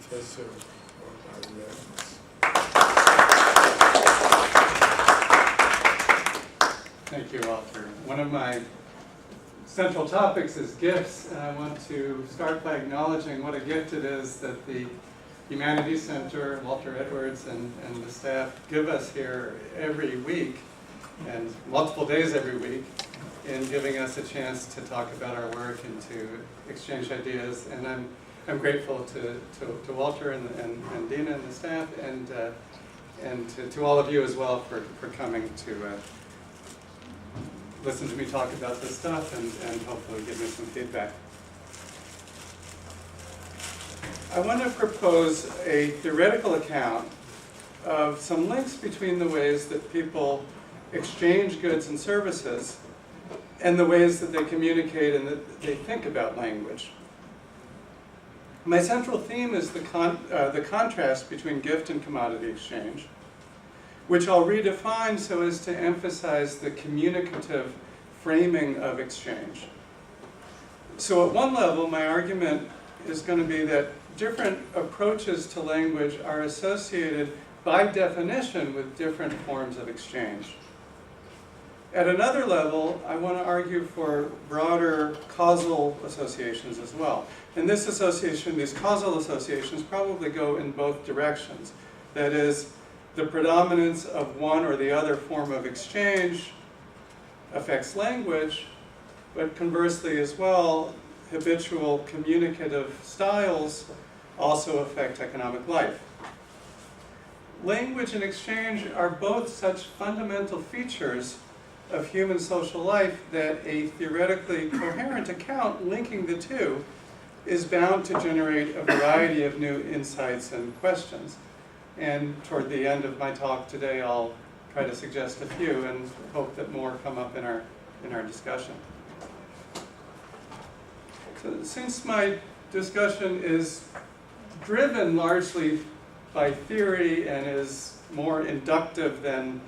Professor of Lyons. Thank you, Walter. One of my central topics is gifts, and I want to start by acknowledging what a gift it is that the Humanities Center, Walter Edwards, and the staff give us here every week, and multiple days every week, in giving us a chance to talk about our work and to exchange ideas. And I'm grateful to Walter and Dina and the staff, and to all of you as well for coming to listen to me talk about this stuff and hopefully give me some feedback. I want to propose a theoretical account of some links between the ways that people exchange goods and services and the ways that they communicate and that they think about language. My central theme is the contrast between gift and commodity exchange, which I'll redefine so as to emphasize the communicative framing of exchange. So at one level, my argument is going to be that different approaches to language are associated by definition with different forms of exchange. At another level, I want to argue for broader causal associations as well. And this association, these causal associations probably go in both directions. That is, the predominance of one or the other form of exchange affects language, but conversely as well, habitual communicative styles also affect economic life. Language and exchange are both such fundamental features of human social life that a theoretically coherent account linking the two is bound to generate a variety of new insights and questions. And toward the end of my talk today, I'll try to suggest a few and hope that more come up in our discussion. So since my discussion is driven largely by theory and is more inductive than,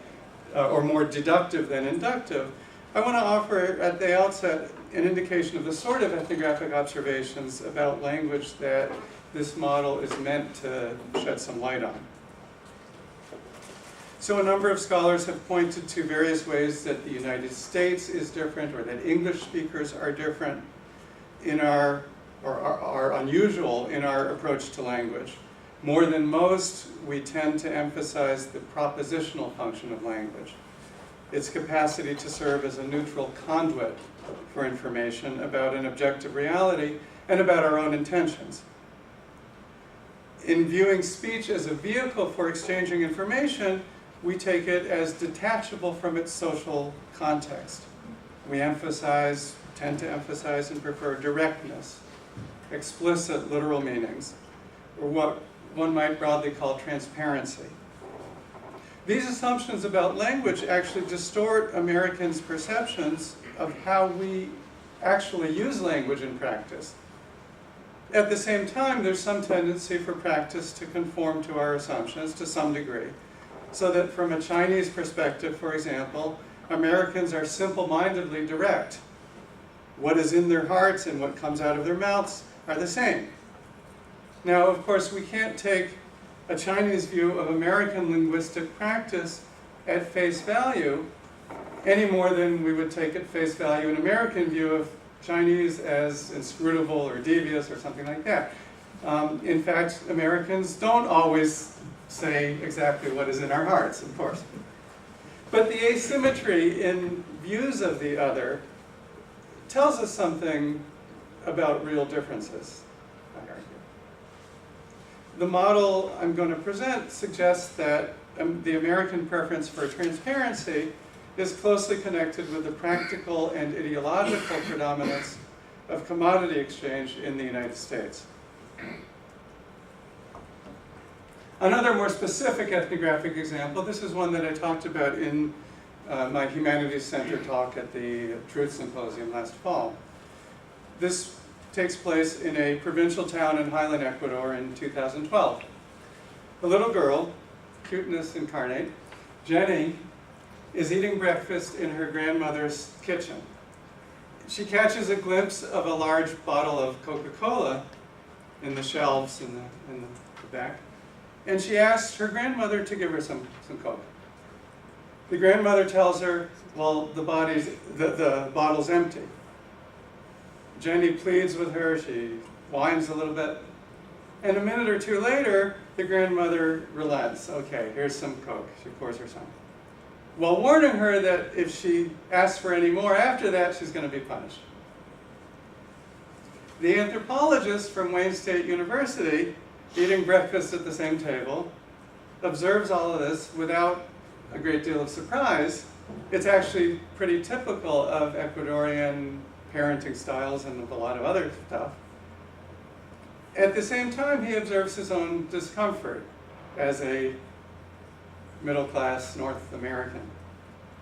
or more deductive than inductive, I want to offer at the outset an indication of the sort of ethnographic observations about language that this model is meant to shed some light on. So a number of scholars have pointed to various ways that the United States is different, or that English speakers are different in our, or are unusual in our approach to language. More than most, we tend to emphasize the propositional function of language, its capacity to serve as a neutral conduit for information about an objective reality and about our own intentions. In viewing speech as a vehicle for exchanging information, we take it as detachable from its social context. We tend to emphasize and prefer directness, explicit literal meanings, or what one might broadly call transparency. These assumptions about language actually distort Americans' perceptions of how we actually use language in practice. At the same time, there's some tendency for practice to conform to our assumptions to some degree, so that from a Chinese perspective, for example, Americans are simple-mindedly direct. What is in their hearts and what comes out of their mouths are the same. Now, of course, we can't take a Chinese view of American linguistic practice at face value any more than we would take at face value an American view of Chinese as inscrutable or devious or something like that. In fact, Americans don't always say exactly what is in our hearts, of course. But the asymmetry in views of the other tells us something about real differences, I argue. The model I'm going to present suggests that the American preference for transparency is closely connected with the practical and ideological predominance of commodity exchange in the United States. Another more specific ethnographic example, this is one that I talked about in my Humanities Center talk at the Truth Symposium last fall. This takes place in a provincial town in Highland, Ecuador in 2012. A little girl, cuteness incarnate, Jenny, is eating breakfast in her grandmother's kitchen. She catches a glimpse of a large bottle of Coca-Cola in the shelves in the back. And she asked her grandmother to give her some Coke. The grandmother tells her, well, the bottle's empty. Jenny pleads with her, she whines a little bit. And a minute or two later, the grandmother relents. Okay, here's some Coke. She pours her some. While warning her that if she asks for any more after that, she's going to be punished. The anthropologist from Wayne State University, eating breakfast at the same table, observes all of this without a great deal of surprise. It's actually pretty typical of Ecuadorian parenting styles and a lot of other stuff. At the same time, he observes his own discomfort as a middle-class North American.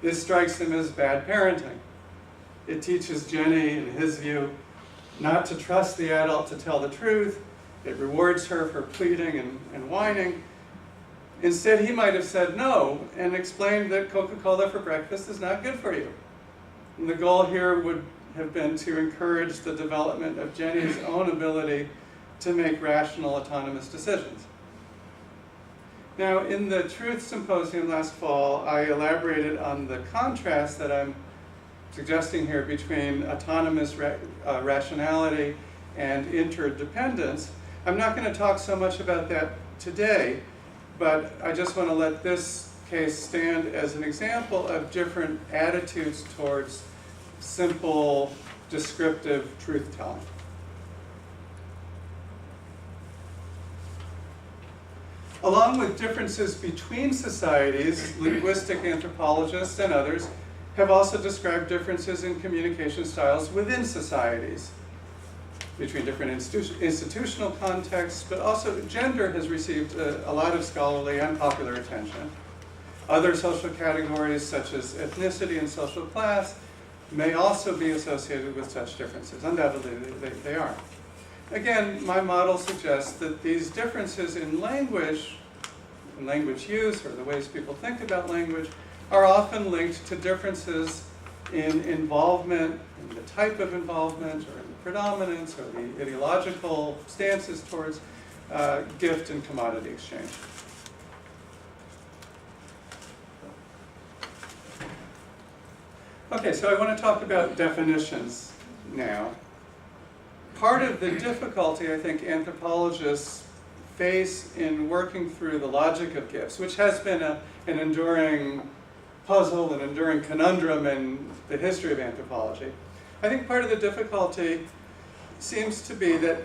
This strikes him as bad parenting. It teaches Jenny, in his view, not to trust the adult to tell the truth. It rewards her for pleading and whining. Instead, he might have said no and explained that Coca-Cola for breakfast is not good for you. And the goal here would have been to encourage the development of Jenny's own ability to make rational, autonomous decisions. Now, in the Truth Symposium last fall, I elaborated on the contrast that I'm suggesting here between autonomous rationality and interdependence. I'm not going to talk so much about that today, but I just want to let this case stand as an example of different attitudes towards simple, descriptive truth-telling. Along with differences between societies, linguistic anthropologists and others have also described differences in communication styles within societies, between different institutional contexts, but also gender has received a lot of scholarly and popular attention. Other social categories, such as ethnicity and social class, may also be associated with such differences. Undoubtedly, they are. Again, my model suggests that these differences in language use, or the ways people think about language, are often linked to differences in involvement, in the type of involvement, or in the predominance, or the ideological stances towards gift and commodity exchange. Okay, so I want to talk about definitions now. Part of the difficulty I think anthropologists face in working through the logic of gifts, which has been an enduring puzzle, an enduring conundrum in the history of anthropology, I think part of the difficulty seems to be that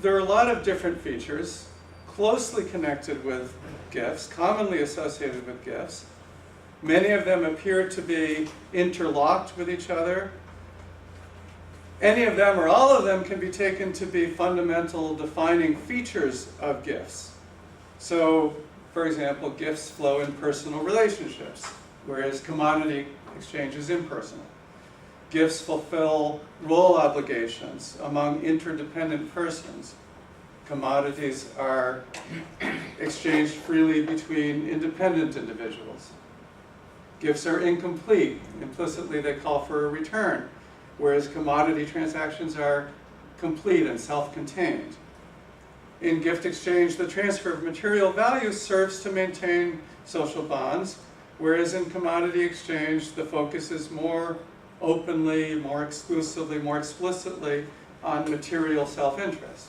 there are a lot of different features closely connected with gifts, commonly associated with gifts. Many of them appear to be interlocked with each other. Any of them or all of them can be taken to be fundamental defining features of gifts. So, for example, gifts flow in personal relationships, whereas commodity exchange is impersonal. Gifts fulfill role obligations among interdependent persons. Commodities are exchanged freely between independent individuals. Gifts are incomplete. Implicitly, they call for a return, whereas commodity transactions are complete and self-contained. In gift exchange, the transfer of material value serves to maintain social bonds, whereas in commodity exchange, the focus is more openly, more exclusively, more explicitly on material self-interest.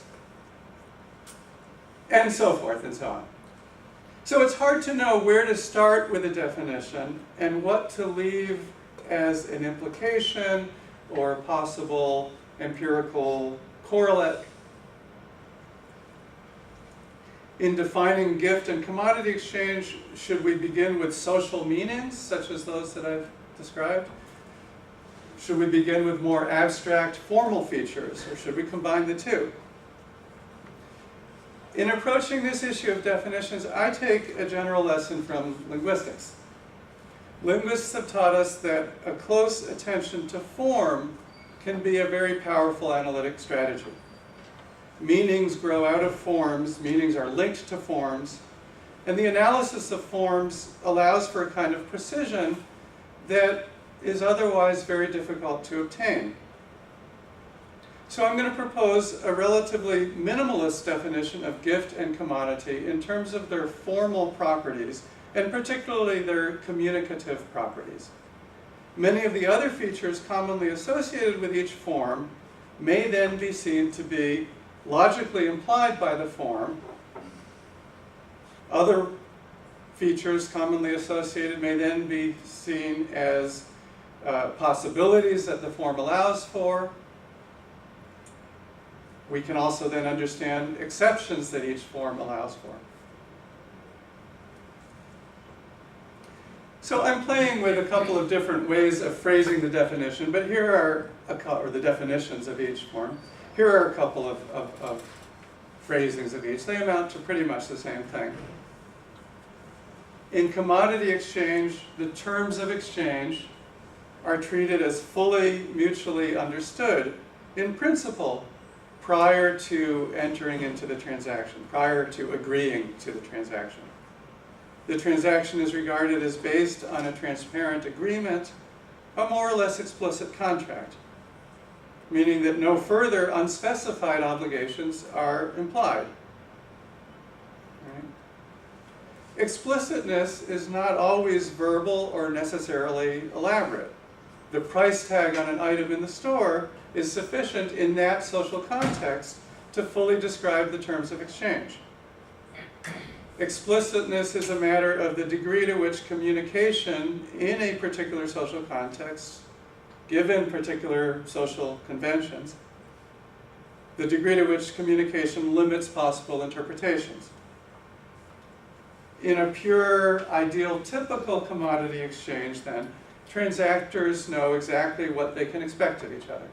And so forth and so on. So it's hard to know where to start with a definition and what to leave as an implication or possible empirical correlate. In defining gift and commodity exchange, should we begin with social meanings, such as those that I've described? Should we begin with more abstract formal features, or should we combine the two? In approaching this issue of definitions, I take a general lesson from linguistics. Linguists have taught us that a close attention to form can be a very powerful analytic strategy. Meanings grow out of forms, meanings are linked to forms, and the analysis of forms allows for a kind of precision that is otherwise very difficult to obtain. So I'm going to propose a relatively minimalist definition of gift and commodity in terms of their formal properties, and particularly their communicative properties. Many of the other features commonly associated with each form may then be seen to be logically implied by the form. Other features commonly associated may then be seen as possibilities that the form allows for. We can also then understand exceptions that each form allows for. So I'm playing with a couple of different ways of phrasing the definition, but here are or the definitions of each form. Here are a couple of phrasings of each. They amount to pretty much the same thing. In commodity exchange, the terms of exchange are treated as fully mutually understood in principle prior to entering into the transaction, prior to agreeing to the transaction. The transaction is regarded as based on a transparent agreement, a more or less explicit contract, meaning that no further unspecified obligations are implied. Right? Explicitness is not always verbal or necessarily elaborate. The price tag on an item in the store is sufficient in that social context to fully describe the terms of exchange. Explicitness is a matter of the degree to which communication in a particular social context, given particular social conventions, the degree to which communication limits possible interpretations. In a pure, ideal, typical commodity exchange, then, transactors know exactly what they can expect of each other.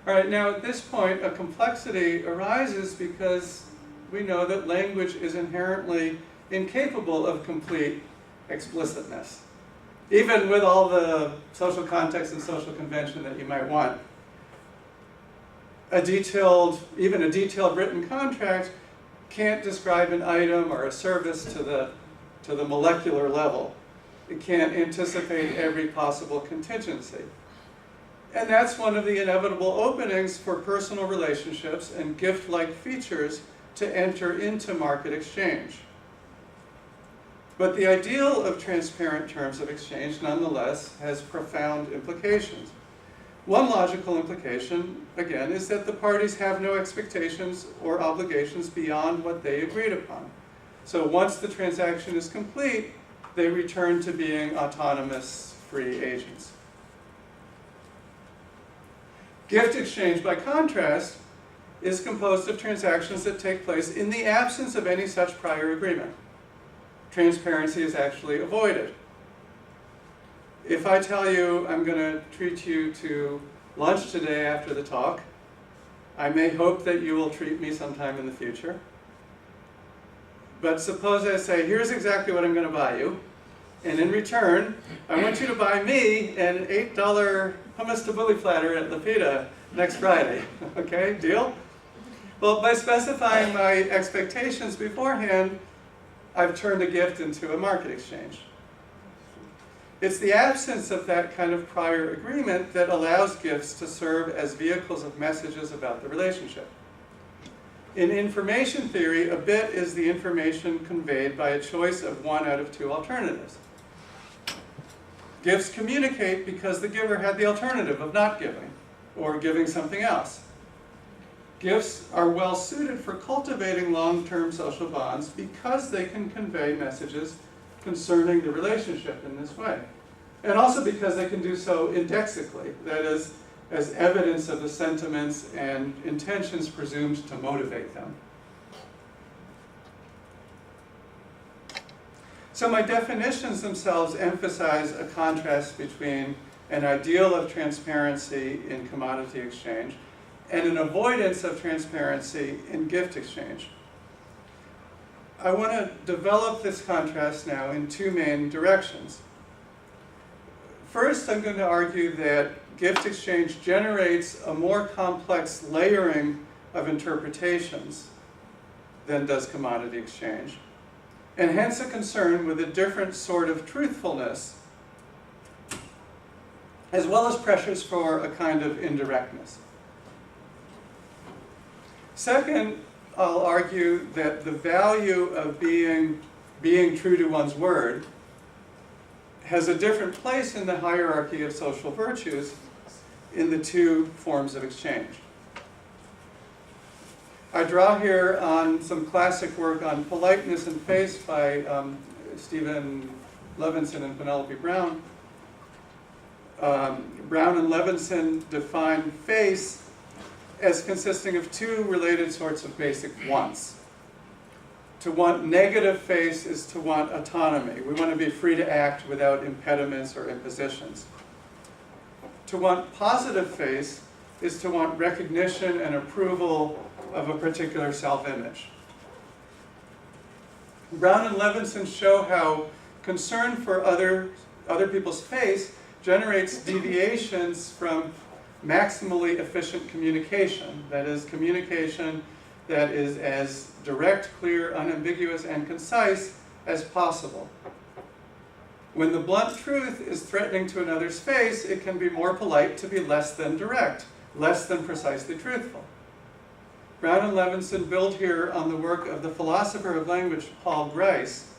All right, now at this point, a complexity arises because we know that language is inherently incapable of complete explicitness. Even with all the social context and social convention that you might want. Even a detailed written contract can't describe an item or a service to the molecular level. It can't anticipate every possible contingency. And that's one of the inevitable openings for personal relationships and gift-like features to enter into market exchange. But the ideal of transparent terms of exchange, nonetheless, has profound implications. One logical implication, again, is that the parties have no expectations or obligations beyond what they agreed upon. So once the transaction is complete, they return to being autonomous, free agents. Gift exchange, by contrast, is composed of transactions that take place in the absence of any such prior agreement. Transparency is actually avoided. If I tell you I'm going to treat you to lunch today after the talk, I may hope that you will treat me sometime in the future. But suppose I say, here's exactly what I'm going to buy you, and in return, I want you to buy me an $8 hummus tabbouleh platter at Lapita next Friday. Okay, deal? Well, by specifying my expectations beforehand, I've turned a gift into a market exchange. It's the absence of that kind of prior agreement that allows gifts to serve as vehicles of messages about the relationship. In information theory, a bit is the information conveyed by a choice of one out of two alternatives. Gifts communicate because the giver had the alternative of not giving, or giving something else. Gifts are well suited for cultivating long-term social bonds because they can convey messages concerning the relationship in this way. And also because they can do so indexically, that is, as evidence of the sentiments and intentions presumed to motivate them. So my definitions themselves emphasize a contrast between an ideal of transparency in commodity exchange and an avoidance of transparency in gift exchange. I want to develop this contrast now in two main directions. First, I'm going to argue that gift exchange generates a more complex layering of interpretations than does commodity exchange, and hence a concern with a different sort of truthfulness as well as pressures for a kind of indirectness. Second, I'll argue that the value of being true to one's word has a different place in the hierarchy of social virtues in the two forms of exchange. I draw here on some classic work on politeness and face by Stephen Levinson and Penelope Brown. Brown and Levinson define face as consisting of two related sorts of basic wants. To want negative face is to want autonomy. We want to be free to act without impediments or impositions. To want positive face is to want recognition and approval of a particular self-image. Brown and Levinson show how concern for other people's face generates deviations from maximally efficient communication, that is, communication that is as direct, clear, unambiguous, and concise as possible. When the blunt truth is threatening to another's face, it can be more polite to be less than direct, less than precisely truthful. Brown and Levinson build here on the work of the philosopher of language, Paul Grice,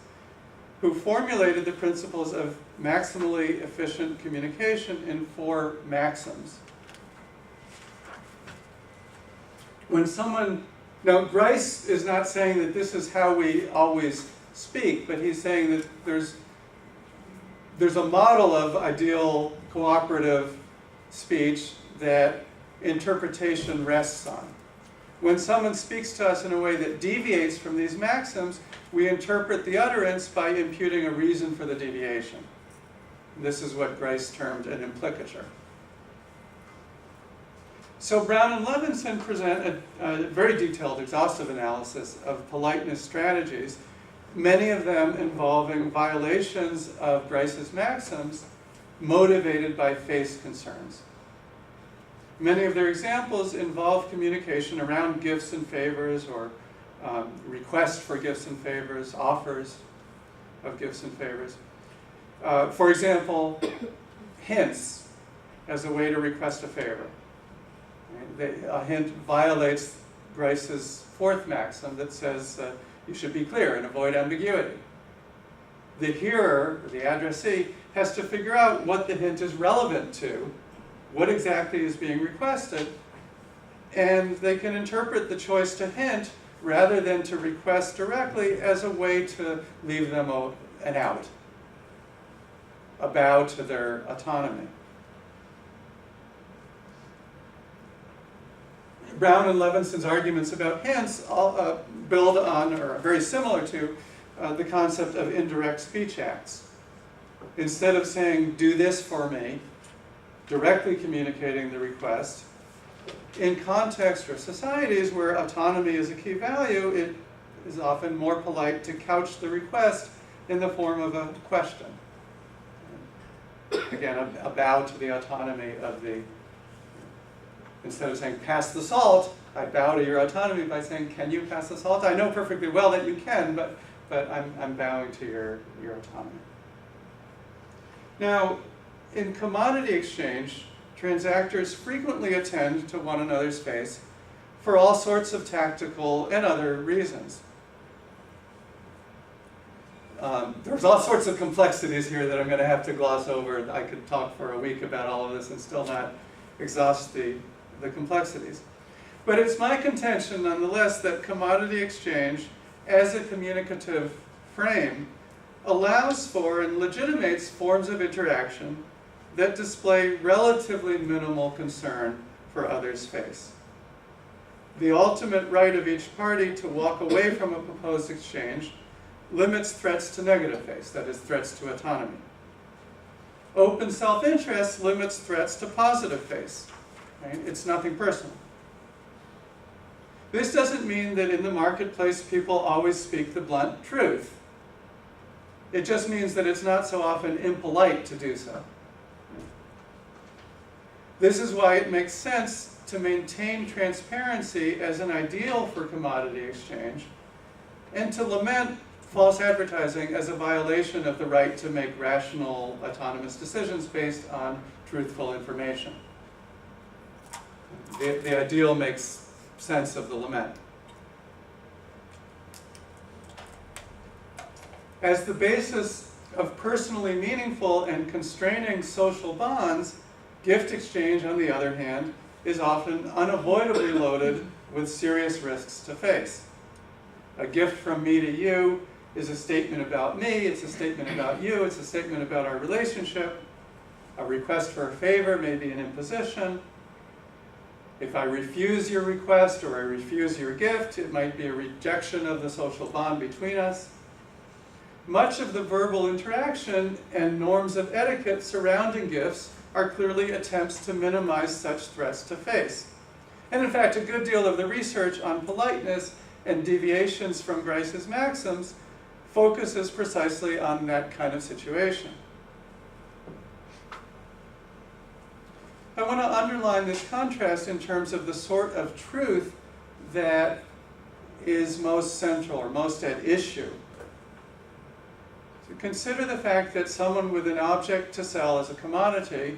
who formulated the principles of maximally efficient communication in 4 maxims. Now Grice is not saying that this is how we always speak, but he's saying that there's a model of ideal cooperative speech that interpretation rests on. When someone speaks to us in a way that deviates from these maxims, we interpret the utterance by imputing a reason for the deviation. This is what Grice termed an implicature. So Brown and Levinson present a very detailed, exhaustive analysis of politeness strategies, many of them involving violations of Grice's maxims motivated by face concerns. Many of their examples involve communication around gifts and favors, or requests for gifts and favors, offers of gifts and favors. For example, hints as a way to request a favor. A hint violates Grice's 4th maxim that says you should be clear and avoid ambiguity. The hearer, or the addressee, has to figure out what the hint is relevant to, what exactly is being requested, and they can interpret the choice to hint rather than to request directly as a way to leave them an out, a bow to their autonomy. Brown and Levinson's arguments about hints all, build on, or are very similar to, the concept of indirect speech acts. Instead of saying, do this for me, directly communicating the request, in context or societies where autonomy is a key value, it is often more polite to couch the request in the form of a question. Again, a bow to the autonomy of the, instead of saying, pass the salt, I bow to your autonomy by saying, can you pass the salt? I know perfectly well that you can, but I'm bowing to your autonomy. Now, in commodity exchange, transactors frequently attend to one another's face for all sorts of tactical and other reasons. There's all sorts of complexities here that I'm going to have to gloss over. I could talk for a week about all of this and still not exhaust the complexities. But it's my contention, nonetheless, that commodity exchange, as a communicative frame, allows for and legitimates forms of interaction that display relatively minimal concern for others' face. The ultimate right of each party to walk away from a proposed exchange limits threats to negative face, that is, threats to autonomy. Open self-interest limits threats to positive face. Right? It's nothing personal. This doesn't mean that in the marketplace people always speak the blunt truth. It just means that it's not so often impolite to do so. This is why it makes sense to maintain transparency as an ideal for commodity exchange, and to lament false advertising as a violation of the right to make rational, autonomous decisions based on truthful information. The ideal makes sense of the lament. As the basis of personally meaningful and constraining social bonds, gift exchange, on the other hand, is often unavoidably loaded with serious risks to face. A gift from me to you is a statement about me, it's a statement about you, it's a statement about our relationship. A request for a favor may be an imposition. If I refuse your request or I refuse your gift, it might be a rejection of the social bond between us. Much of the verbal interaction and norms of etiquette surrounding gifts are clearly attempts to minimize such threats to face. And in fact, a good deal of the research on politeness and deviations from Grice's maxims focuses precisely on that kind of situation. I want to underline this contrast in terms of the sort of truth that is most central or most at issue. So consider the fact that someone with an object to sell as a commodity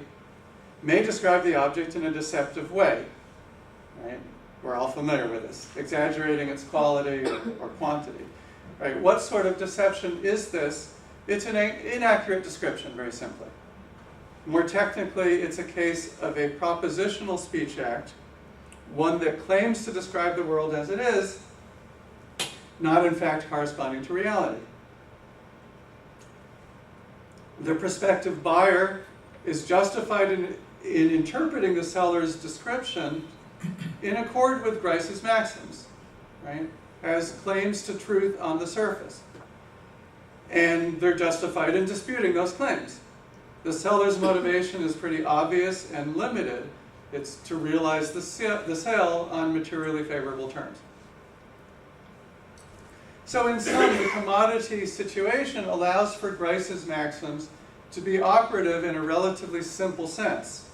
may describe the object in a deceptive way. Right? We're all familiar with this, exaggerating its quality or quantity. Right? What sort of deception is this? It's an inaccurate description, very simply. More technically, it's a case of a propositional speech act, one that claims to describe the world as it is, not in fact corresponding to reality. The prospective buyer is justified in interpreting the seller's description in accord with Grice's maxims, right, as claims to truth on the surface. And they're justified in disputing those claims. The seller's motivation is pretty obvious and limited. It's to realize the sale on materially favorable terms. So in sum, the commodity situation allows for Grice's maxims to be operative in a relatively simple sense.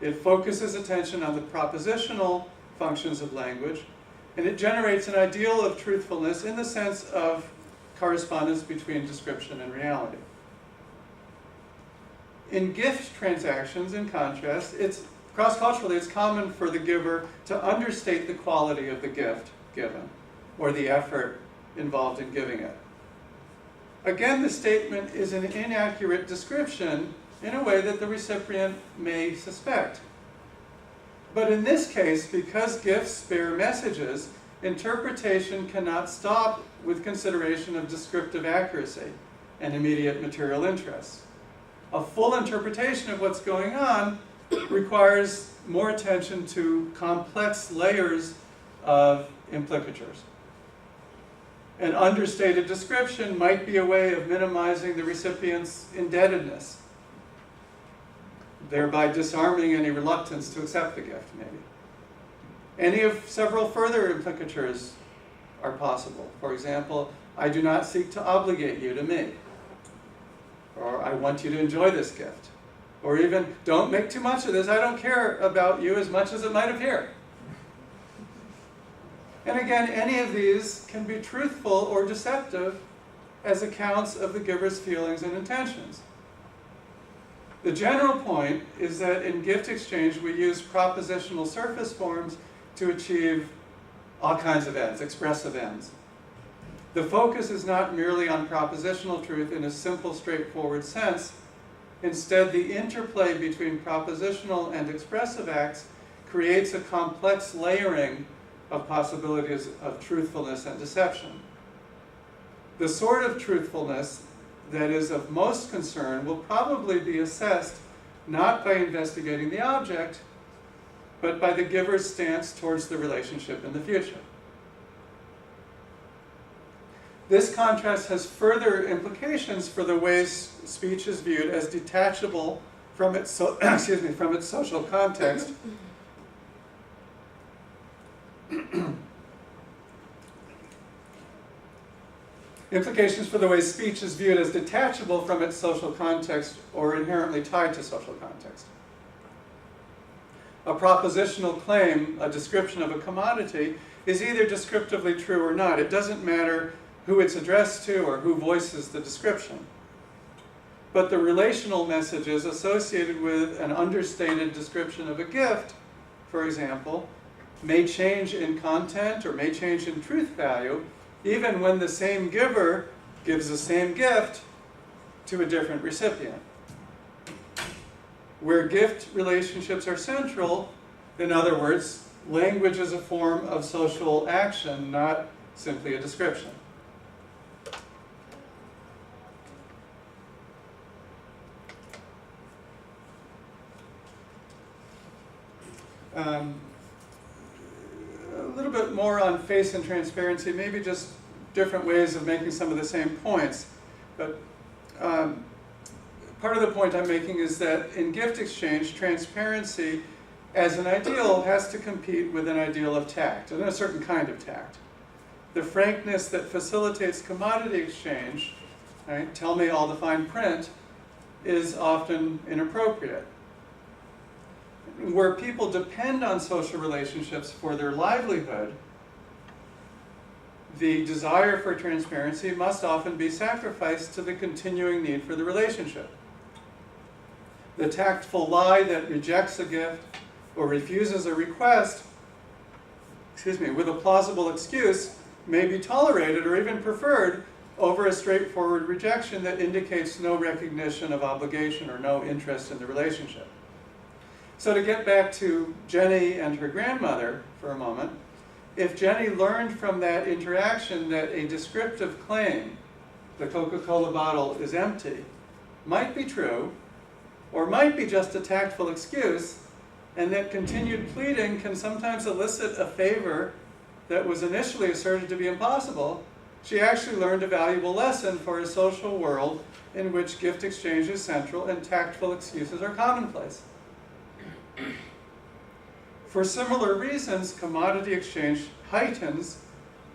It focuses attention on the propositional functions of language, and it generates an ideal of truthfulness in the sense of correspondence between description and reality. In gift transactions, in contrast, cross-culturally, it's common for the giver to understate the quality of the gift given, or the effort involved in giving it. Again, the statement is an inaccurate description in a way that the recipient may suspect. But in this case, because gifts bear messages, interpretation cannot stop with consideration of descriptive accuracy and immediate material interests. A full interpretation of what's going on requires more attention to complex layers of implicatures. An understated description might be a way of minimizing the recipient's indebtedness, thereby disarming any reluctance to accept the gift, maybe. Any of several further implicatures are possible. For example, I do not seek to obligate you to me. Or I want you to enjoy this gift. Or even, don't make too much of this. I don't care about you as much as it might appear. And again, any of these can be truthful or deceptive as accounts of the giver's feelings and intentions. The general point is that in gift exchange, we use propositional surface forms to achieve all kinds of ends, expressive ends. The focus is not merely on propositional truth in a simple, straightforward sense. Instead, the interplay between propositional and expressive acts creates a complex layering of possibilities of truthfulness and deception. The sort of truthfulness that is of most concern will probably be assessed not by investigating the object, but by the giver's stance towards the relationship in the future. This contrast has further implications for the ways speech is viewed as detachable from its, from its social context. Implications for the way speech is viewed as detachable from its social context or inherently tied to social context. A propositional claim, a description of a commodity, is either descriptively true or not. It doesn't matter who it's addressed to or who voices the description. but the relational messages associated with an understated description of a gift, for example, may change in content or may change in truth value, even when the same giver gives the same gift to a different recipient. Where gift relationships are central, in other words, language is a form of social action, not simply a description. A little bit more on face and transparency, maybe just different ways of making some of the same points. But part of the point I'm making is that in gift exchange, transparency as an ideal has to compete with an ideal of tact, and a certain kind of tact. The frankness that facilitates commodity exchange, right, tell me all the fine print, is often inappropriate. Where people depend on social relationships for their livelihood, the desire for transparency must often be sacrificed to the continuing need for the relationship. The tactful lie that rejects a gift or refuses a request, with a plausible excuse may be tolerated or even preferred over a straightforward rejection that indicates no recognition of obligation or no interest in the relationship. So to get back to Jenny and her grandmother for a moment, if Jenny learned from that interaction that a descriptive claim, the Coca-Cola bottle is empty, might be true, or might be just a tactful excuse, and that continued pleading can sometimes elicit a favor that was initially asserted to be impossible, she actually learned a valuable lesson for a social world in which gift exchange is central and tactful excuses are commonplace. For similar reasons, commodity exchange heightens,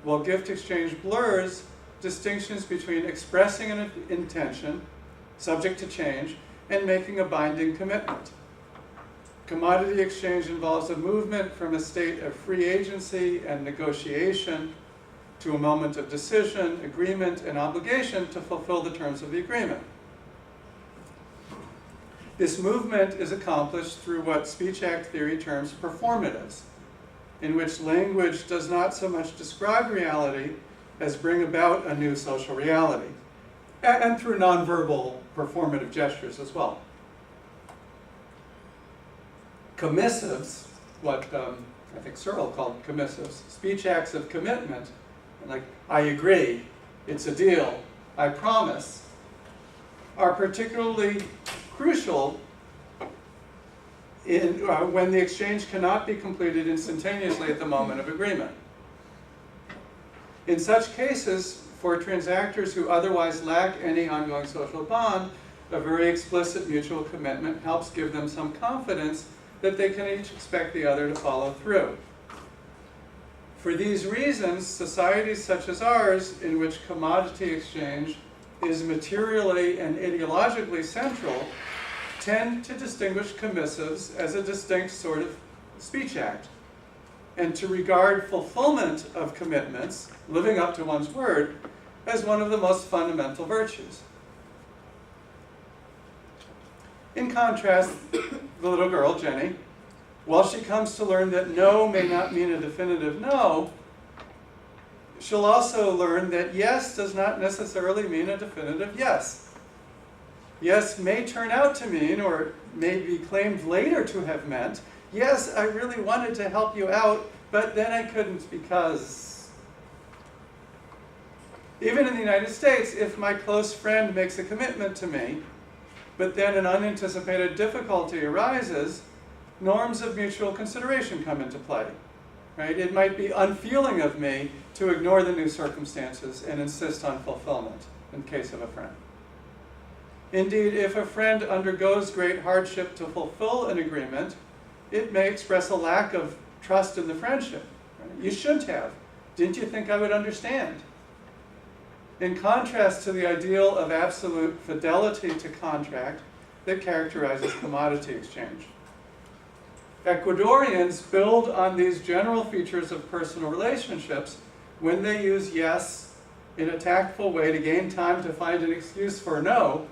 while gift exchange blurs, distinctions between expressing an intention, subject to change, and making a binding commitment. Commodity exchange involves a movement from a state of free agency and negotiation to a moment of decision, agreement, and obligation to fulfill the terms of the agreement. This movement is accomplished through what speech act theory terms performatives, in which language does not so much describe reality as bring about a new social reality, and through nonverbal performative gestures as well. Commissives, what I think Searle called commissives, speech acts of commitment, like I agree, it's a deal, I promise, are particularly crucial when the exchange cannot be completed instantaneously at the moment of agreement. In such cases, for transactors who otherwise lack any ongoing social bond, a very explicit mutual commitment helps give them some confidence that they can each expect the other to follow through. For these reasons, societies such as ours, in which commodity exchange is materially and ideologically central, tend to distinguish commissives as a distinct sort of speech act, and to regard fulfillment of commitments, living up to one's word, as one of the most fundamental virtues. In contrast, the little girl, Jenny, while she comes to learn that no may not mean a definitive no, she'll also learn that yes does not necessarily mean a definitive yes. Yes may turn out to mean, or may be claimed later to have meant, yes, I really wanted to help you out, but then I couldn't because... Even in the United States, if my close friend makes a commitment to me, but then an unanticipated difficulty arises, norms of mutual consideration come into play. Right? It might be unfeeling of me to ignore the new circumstances and insist on fulfillment in case of a friend. Indeed, if a friend undergoes great hardship to fulfill an agreement, it may express a lack of trust in the friendship. Right? You shouldn't have. Didn't you think I would understand? In contrast to the ideal of absolute fidelity to contract that characterizes commodity exchange. Ecuadorians build on these general features of personal relationships when they use yes in a tactful way to gain time to find an excuse for no,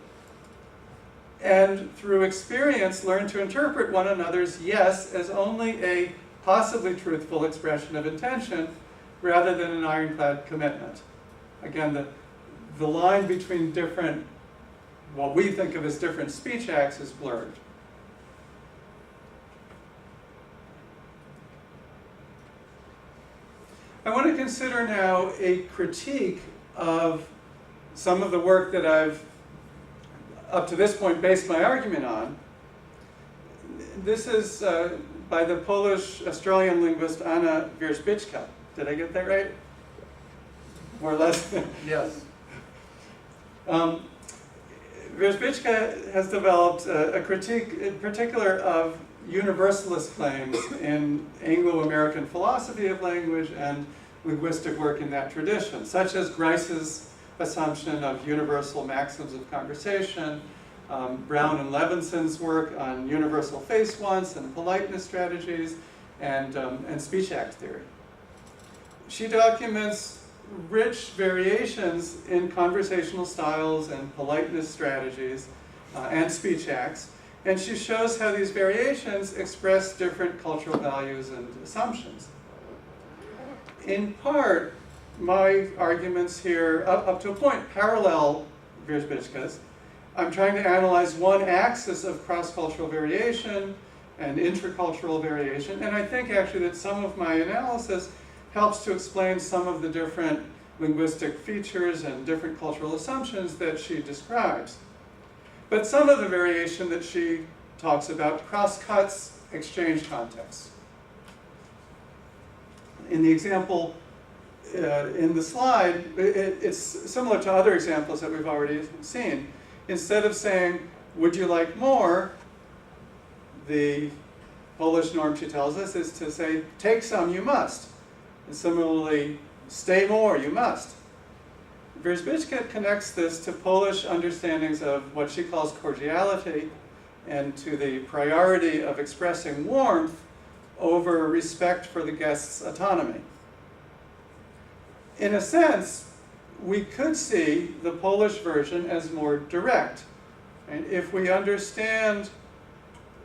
and through experience learn to interpret one another's yes as only a possibly truthful expression of intention rather than an ironclad commitment. Again, the line between different, what we think of as different speech acts is blurred. I want to consider now a critique of some of the work that I've, up to this point, based my argument on. This is by the Polish-Australian linguist Anna Wierzbicka. Did I get that right? More or less? Yes. Wierzbicka has developed a critique, in particular, of universalist claims in Anglo-American philosophy of language and linguistic work in that tradition, such as Grice's assumption of universal maxims of conversation, Brown and Levinson's work on universal face once and politeness strategies, and speech act theory. She documents rich variations in conversational styles and politeness strategies and speech acts, and she shows how these variations express different cultural values and assumptions. In part, my arguments here, up to a point, parallel Wierzbicka's. I'm trying to analyze one axis of cross-cultural variation and intercultural variation, and I think actually that some of my analysis helps to explain some of the different linguistic features and different cultural assumptions that she describes. But some of the variation that she talks about cross-cuts exchange contexts. In the example in the slide, it's similar to other examples that we've already seen. Instead of saying, would you like more, the Polish norm, she tells us, is to say, take some, you must. And similarly, stay more, you must. Wierzbicka connects this to Polish understandings of what she calls cordiality and to the priority of expressing warmth over respect for the guest's autonomy. In a sense, we could see the Polish version as more direct. And if we understand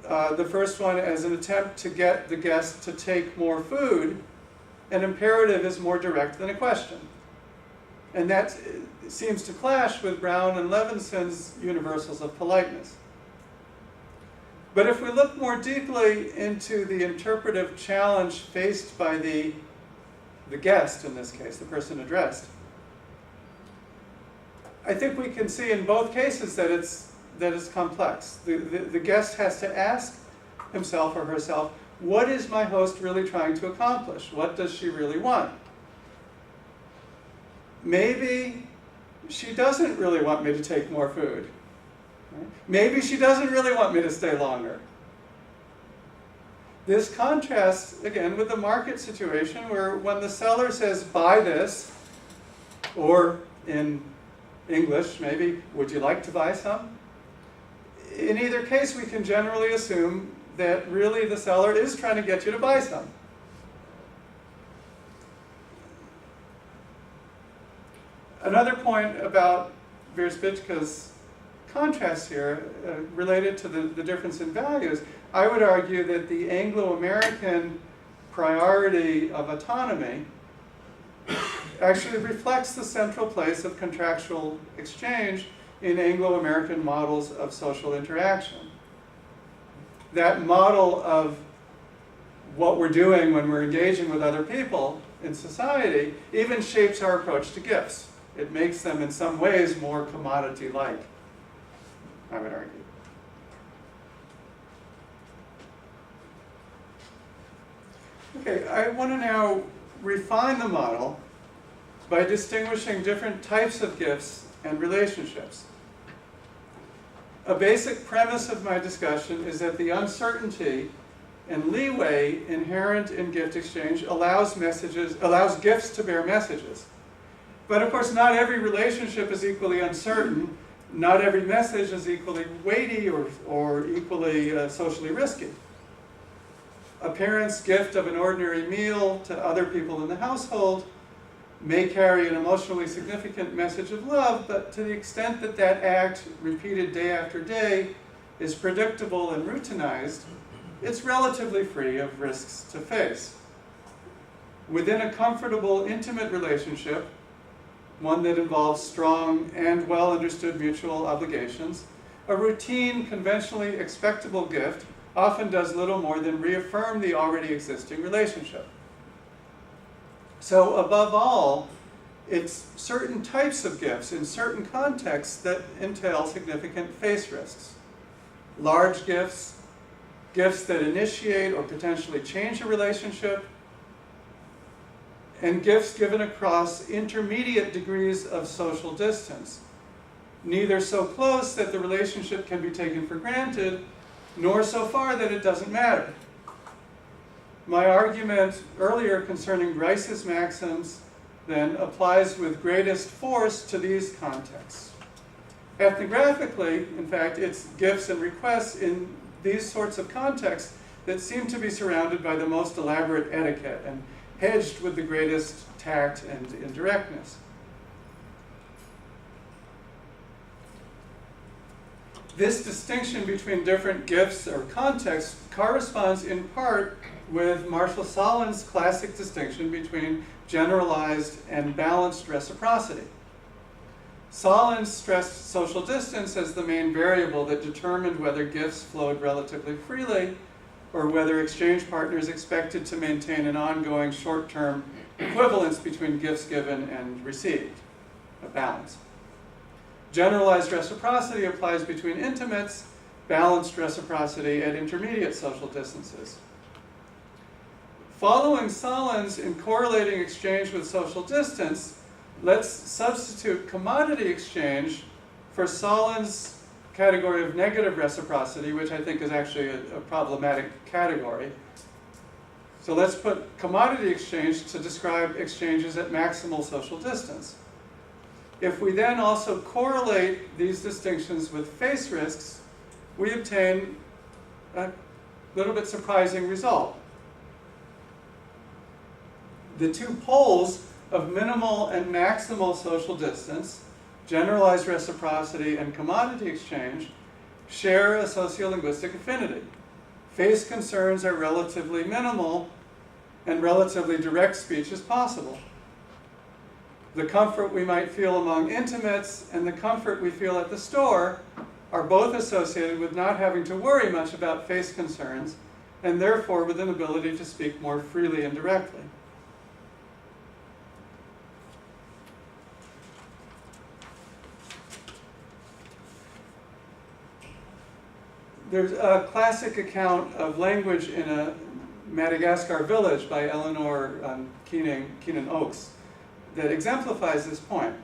the first one as an attempt to get the guest to take more food, an imperative is more direct than a question. And that seems to clash with Brown and Levinson's universals of politeness. But if we look more deeply into the interpretive challenge faced by the guest, in this case, the person addressed, I think we can see in both cases that it's complex. The guest has to ask himself or herself, what is my host really trying to accomplish? What does she really want? Maybe she doesn't really want me to take more food. Right? Maybe she doesn't really want me to stay longer. This contrasts, again, with the market situation where when the seller says, buy this, or in English, maybe, would you like to buy some? In either case, we can generally assume that really the seller is trying to get you to buy some. Another point about Wierzbicka's contrast here, related to the difference in values, I would argue that the Anglo-American priority of autonomy actually reflects the central place of contractual exchange in Anglo-American models of social interaction. That model of what we're doing when we're engaging with other people in society even shapes our approach to gifts. It makes them in some ways more commodity-like, I would argue. Okay, I want to now refine the model by distinguishing different types of gifts and relationships. A basic premise of my discussion is that the uncertainty and leeway inherent in gift exchange allows gifts to bear messages. But of course, not every relationship is equally uncertain. Not every message is equally weighty or equally socially risky. A parent's gift of an ordinary meal to other people in the household may carry an emotionally significant message of love, but to the extent that that act, repeated day after day, is predictable and routinized, it's relatively free of risks to face. Within a comfortable, intimate relationship, one that involves strong and well-understood mutual obligations, a routine, conventionally expectable gift often does little more than reaffirm the already existing relationship. So above all, it's certain types of gifts in certain contexts that entail significant face risks. Large gifts, gifts that initiate or potentially change a relationship, and gifts given across intermediate degrees of social distance, neither so close that the relationship can be taken for granted, nor so far that it doesn't matter. My argument earlier concerning Grice's maxims then applies with greatest force to these contexts. Ethnographically, in fact, it's gifts and requests in these sorts of contexts that seem to be surrounded by the most elaborate etiquette and hedged with the greatest tact and indirectness. This distinction between different gifts or contexts corresponds in part with Marshall Solon's classic distinction between generalized and balanced reciprocity. Solon stressed social distance as the main variable that determined whether gifts flowed relatively freely or whether exchange partners expected to maintain an ongoing short-term equivalence between gifts given and received, a balance. Generalized reciprocity applies between intimates, balanced reciprocity at intermediate social distances. Following Solon's in correlating exchange with social distance, let's substitute commodity exchange for Solon's category of negative reciprocity, which I think is actually a problematic category. So let's put commodity exchange to describe exchanges at maximal social distance. If we then also correlate these distinctions with face risks, we obtain a little bit surprising result. The two poles of minimal and maximal social distance, generalized reciprocity and commodity exchange, share a sociolinguistic affinity. Face concerns are relatively minimal and relatively direct speech is possible. The comfort we might feel among intimates and the comfort we feel at the store are both associated with not having to worry much about face concerns and therefore with an ability to speak more freely and directly. There's a classic account of language in a Madagascar village by Eleanor Keenan Oakes that exemplifies this point.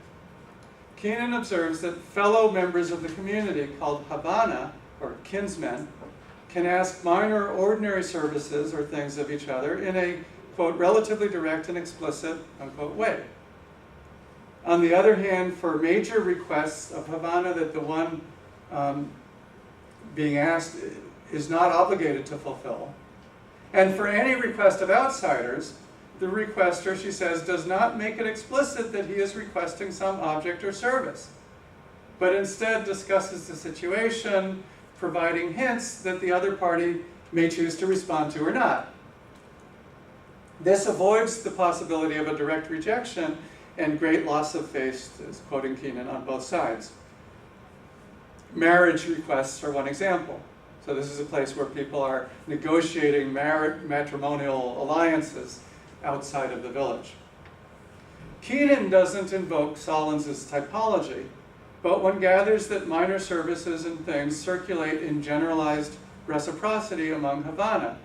Keenan observes that fellow members of the community called Habana, or kinsmen, can ask minor ordinary services or things of each other in a, quote, relatively direct and explicit, unquote, way. On the other hand, for major requests of Habana that the one being asked is not obligated to fulfill, and for any request of outsiders, the requester, she says, does not make it explicit that he is requesting some object or service, but instead discusses the situation, providing hints that the other party may choose to respond to or not. This avoids the possibility of a direct rejection and great loss of face, as quoting Keenan, on both sides. Marriage requests are one example. So this is a place where people are negotiating matrimonial alliances outside of the village. Keenan doesn't invoke Solon's typology, but one gathers that minor services and things circulate in generalized reciprocity among Havana.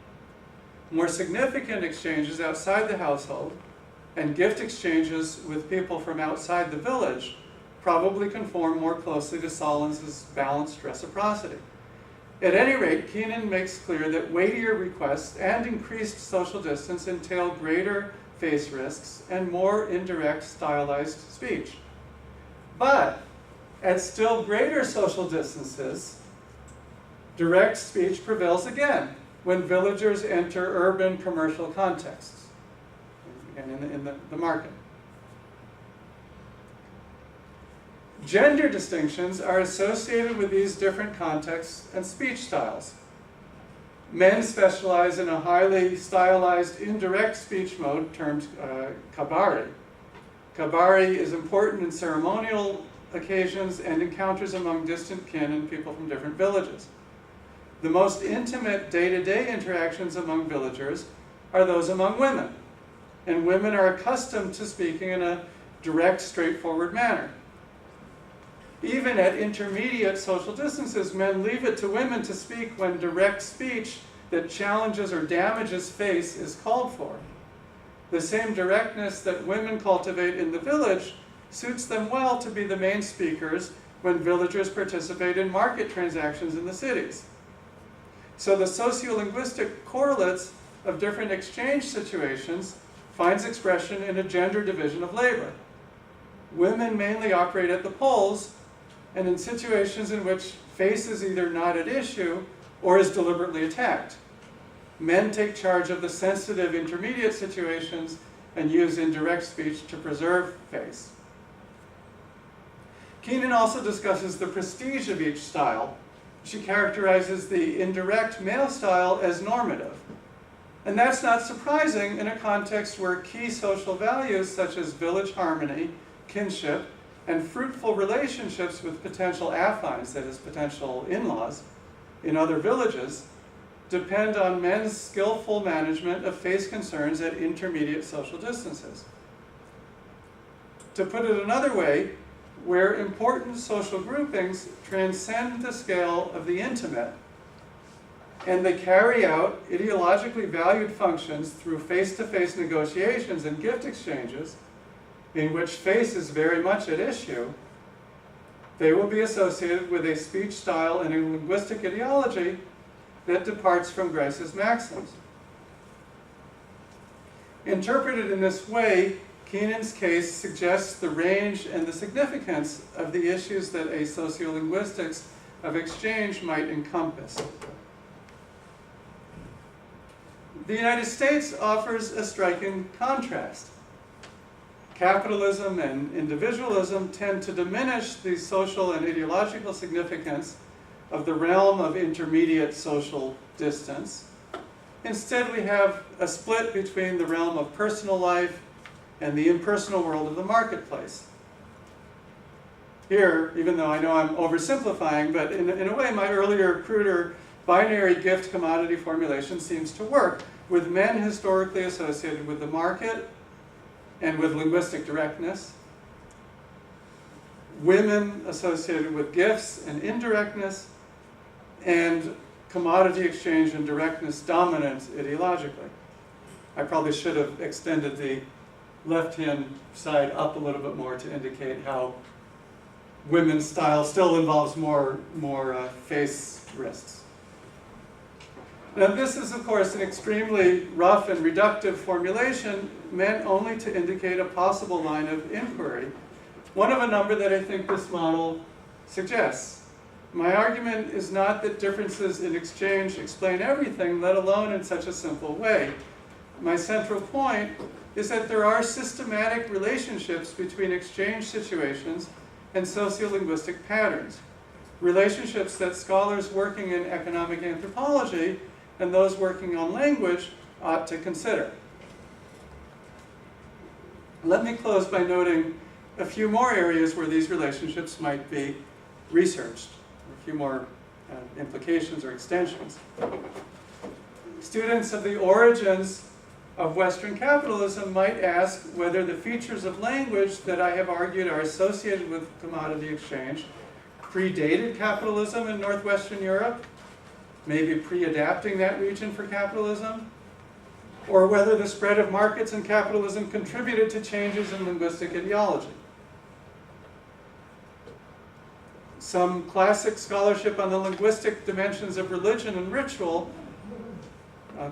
More significant exchanges outside the household and gift exchanges with people from outside the village probably conform more closely to Solon's balanced reciprocity. At any rate, Keenan makes clear that weightier requests and increased social distance entail greater face risks and more indirect stylized speech. But at still greater social distances, direct speech prevails again when villagers enter urban commercial contexts and in the market. Gender distinctions are associated with these different contexts and speech styles. Men specialize in a highly stylized indirect speech mode termed kabari. Kabari is important in ceremonial occasions and encounters among distant kin and people from different villages. The most intimate day-to-day interactions among villagers are those among women, and women are accustomed to speaking in a direct, straightforward manner. Even at intermediate social distances, men leave it to women to speak when direct speech that challenges or damages face is called for. The same directness that women cultivate in the village suits them well to be the main speakers when villagers participate in market transactions in the cities. So the sociolinguistic correlates of different exchange situations finds expression in a gender division of labor. Women mainly operate at the polls, and in situations in which face is either not at issue or is deliberately attacked. Men take charge of the sensitive intermediate situations and use indirect speech to preserve face. Keenan also discusses the prestige of each style. She characterizes the indirect male style as normative. And that's not surprising in a context where key social values such as village harmony, kinship, and fruitful relationships with potential affines, that is, potential in-laws, in other villages, depend on men's skillful management of face concerns at intermediate social distances. To put it another way, where important social groupings transcend the scale of the intimate, and they carry out ideologically valued functions through face-to-face negotiations and gift exchanges, in which face is very much at issue, they will be associated with a speech style and a linguistic ideology that departs from Grice's maxims. Interpreted in this way, Keenan's case suggests the range and the significance of the issues that a sociolinguistics of exchange might encompass. The United States offers a striking contrast. Capitalism and individualism tend to diminish the social and ideological significance of the realm of intermediate social distance. Instead, we have a split between the realm of personal life and the impersonal world of the marketplace. Here, even though I know I'm oversimplifying, but in a way my earlier, cruder binary gift commodity formulation seems to work, with men historically associated with the market and with linguistic directness, women associated with gifts and indirectness, and commodity exchange and directness dominant ideologically. I probably should have extended the left-hand side up a little bit more to indicate how women's style still involves more face risks. Now this is, of course, an extremely rough and reductive formulation meant only to indicate a possible line of inquiry, one of a number that I think this model suggests. My argument is not that differences in exchange explain everything, let alone in such a simple way. My central point is that there are systematic relationships between exchange situations and sociolinguistic patterns, relationships that scholars working in economic anthropology and those working on language ought to consider. Let me close by noting a few more areas where these relationships might be researched, a few more implications or extensions. Students of the origins of Western capitalism might ask whether the features of language that I have argued are associated with commodity exchange predated capitalism in Northwestern Europe, maybe pre-adapting that region for capitalism, or whether the spread of markets and capitalism contributed to changes in linguistic ideology. Some classic scholarship on the linguistic dimensions of religion and ritual,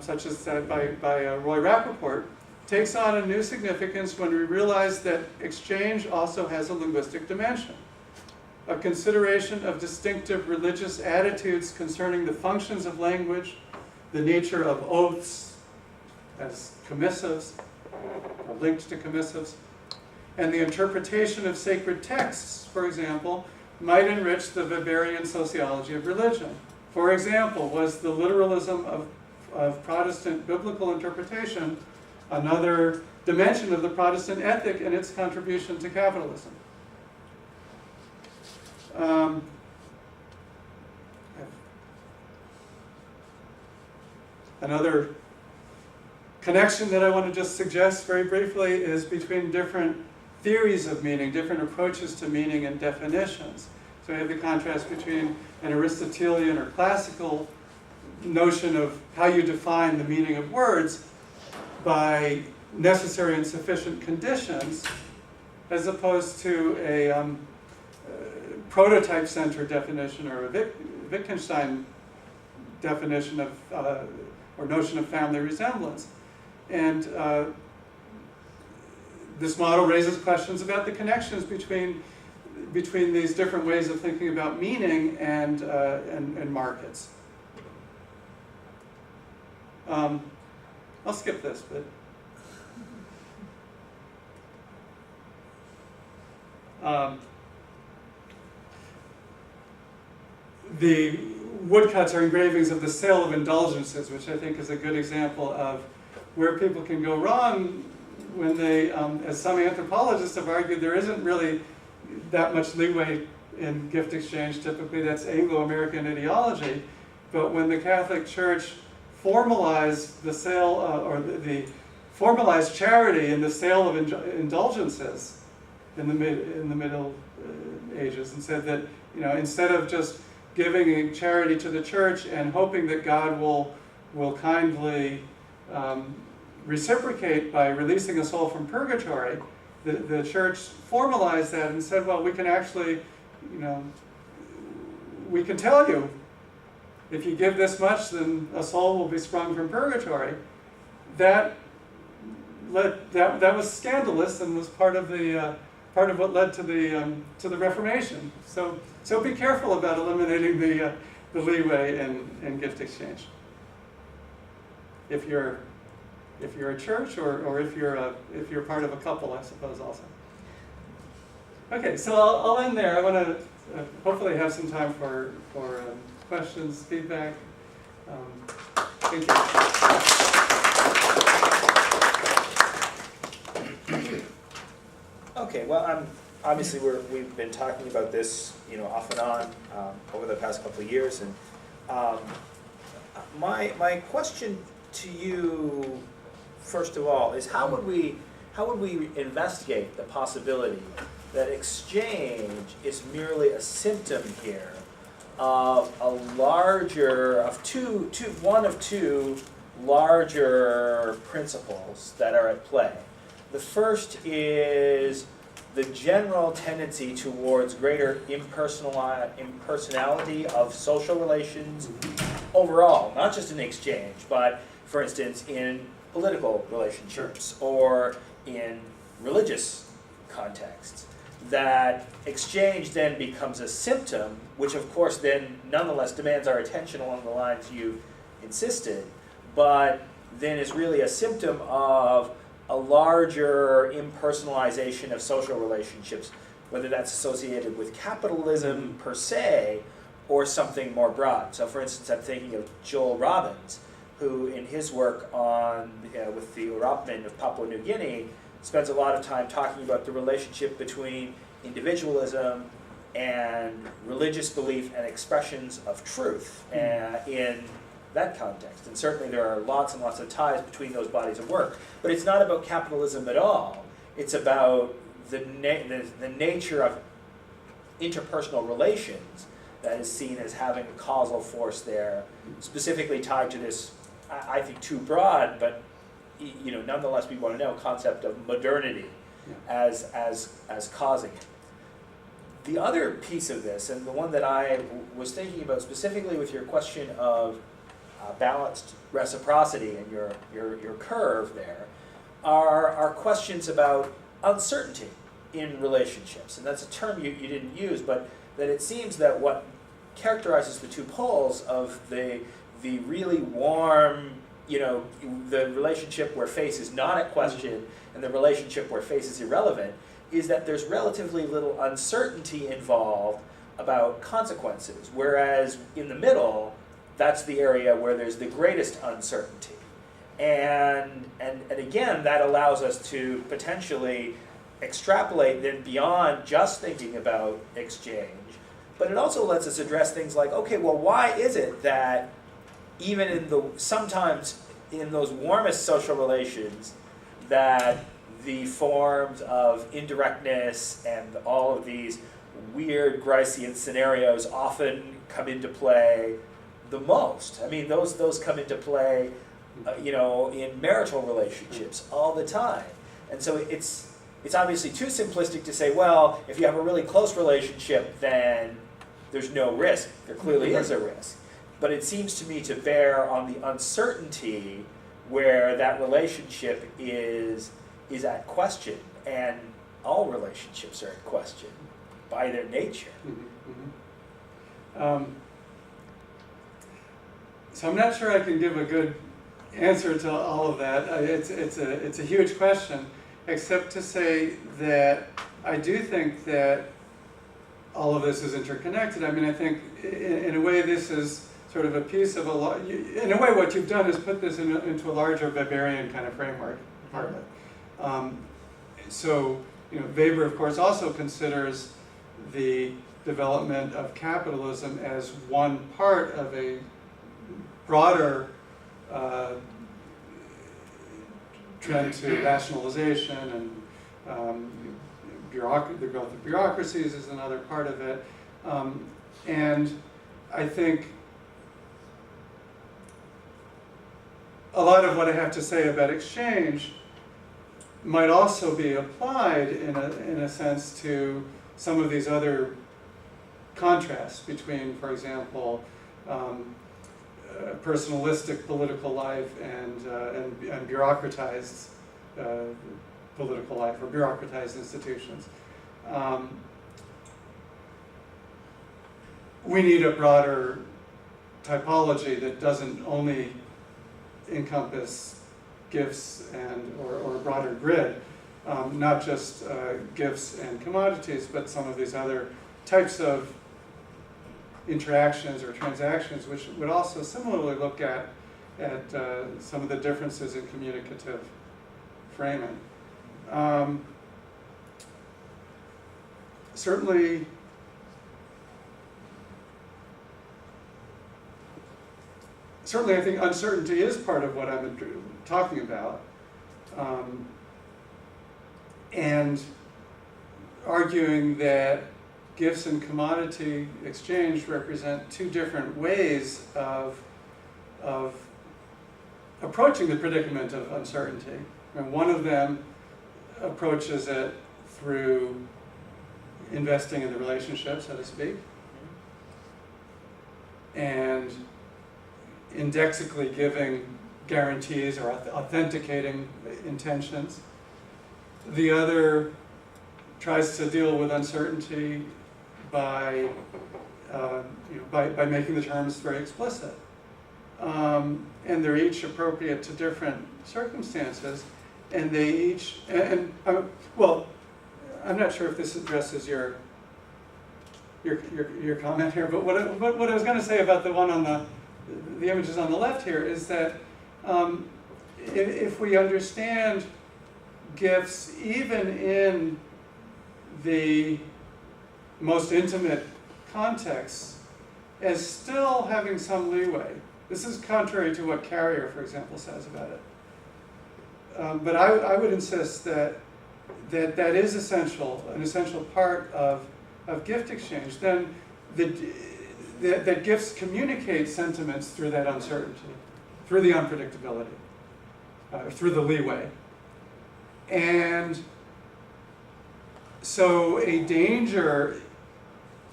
such as by Roy Rappaport, takes on a new significance when we realize that exchange also has a linguistic dimension. A consideration of distinctive religious attitudes concerning the functions of language, the nature of oaths as commissives, or linked to commissives, And the interpretation of sacred texts, for example, might enrich the Weberian sociology of religion. For example, was the literalism of Protestant biblical interpretation another dimension of the Protestant ethic and its contribution to capitalism? Another connection that I want to just suggest very briefly is between different theories of meaning, different approaches to meaning and definitions. So we have the contrast between an Aristotelian or classical notion of how you define the meaning of words by necessary and sufficient conditions, as opposed to a prototype-centered definition or a Wittgenstein definition of or notion of family resemblance. And this model raises questions about the connections between these different ways of thinking about meaning and markets. I'll skip this, but the woodcuts or engravings of the sale of indulgences, which I think is a good example of where people can go wrong when they, as some anthropologists have argued, there isn't really that much leeway in gift exchange. Typically that's Anglo-American ideology. But when the Catholic Church formalized the sale, or the formalized charity in the sale of indulgences in the Middle Ages, and said that, you know, instead of just giving charity to the church and hoping that God will kindly reciprocate by releasing a soul from purgatory, the church formalized that and said, well, we can actually, you know, we can tell you, if you give this much, then a soul will be sprung from purgatory. That was scandalous and was part of what led to the Reformation. So be careful about eliminating the leeway in gift exchange. If you're a church, or if you're part of a couple, I suppose also. Okay, so I'll end there. I want to hopefully have some time for questions, feedback. Thank you. Okay, well, obviously we've been talking about this, you know, off and on over the past couple of years, and my question to you, first of all, is how would we investigate the possibility that exchange is merely a symptom here of one of two larger principles that are at play? The first is the general tendency towards greater impersonality of social relations overall, not just in exchange, but, for instance, in political relationships or in religious contexts. That exchange then becomes a symptom, which of course then nonetheless demands our attention along the lines you insisted, but then is really a symptom of a larger impersonalization of social relationships, whether that's associated with capitalism per se or something more broad. So for instance, I'm thinking of Joel Robbins, who in his work on with the Urapmin of Papua New Guinea spends a lot of time talking about the relationship between individualism and religious belief and expressions of truth in that context. And certainly there are lots and lots of ties between those bodies of work. But it's not about capitalism at all. It's about the nature of interpersonal relations that is seen as having a causal force there, specifically tied to this, I think too broad, but you know, nonetheless we want to know, concept of modernity as causing it. The other piece of this, and the one that I was thinking about specifically with your question of balanced reciprocity and your curve there, are questions about uncertainty in relationships. And that's a term you didn't use, but that it seems that what characterizes the two poles of the really warm, you know, the relationship where face is not at question and the relationship where face is irrelevant, is that there's relatively little uncertainty involved about consequences, whereas in the middle, that's the area where there's the greatest uncertainty. And again, that allows us to potentially extrapolate then beyond just thinking about exchange, but it also lets us address things like, okay, well, why is it that even in sometimes in those warmest social relations, that the forms of indirectness and all of these weird Gricean scenarios often come into play the most? I mean, those come into play, in marital relationships all the time. And so it's obviously too simplistic to say, well, if you have a really close relationship, then there's no risk. There clearly is a risk. But it seems to me to bear on the uncertainty where that relationship is at question, and all relationships are at question by their nature. So I'm not sure I can give a good answer to all of that. It's a huge question, except to say that I do think that all of this is interconnected. I mean, I think in a way this is sort of a piece of in a way what you've done is put this into a larger Weberian kind of framework, partly. So, Weber, of course, also considers the development of capitalism as one part of a broader trend to rationalization, and the growth of bureaucracies is another part of it. And I think a lot of what I have to say about exchange might also be applied in a sense to some of these other contrasts between, for example, personalistic political life and bureaucratized political life or bureaucratized institutions. We need a broader typology that doesn't only encompass gifts or a broader grid, not just gifts and commodities, but some of these other types of interactions or transactions, which would also similarly look at some of the differences in communicative framing. Certainly, I think uncertainty is part of what I'm talking about, and arguing that gifts and commodity exchange represent two different ways of approaching the predicament of uncertainty. And one of them approaches it through investing in the relationship, so to speak, and indexically giving guarantees or authenticating intentions. The other tries to deal with uncertainty by making the terms very explicit. And they're each appropriate to different circumstances, and they each, well, I'm not sure if this addresses your comment here, but what I was going to say about the one on the images on the left here is that if we understand gifts even in the most intimate contexts as still having some leeway. This is contrary to what Carrier, for example, says about it. But I would insist that is essential, an essential part of gift exchange. Then that gifts communicate sentiments through that uncertainty, through the unpredictability, through the leeway. And so a danger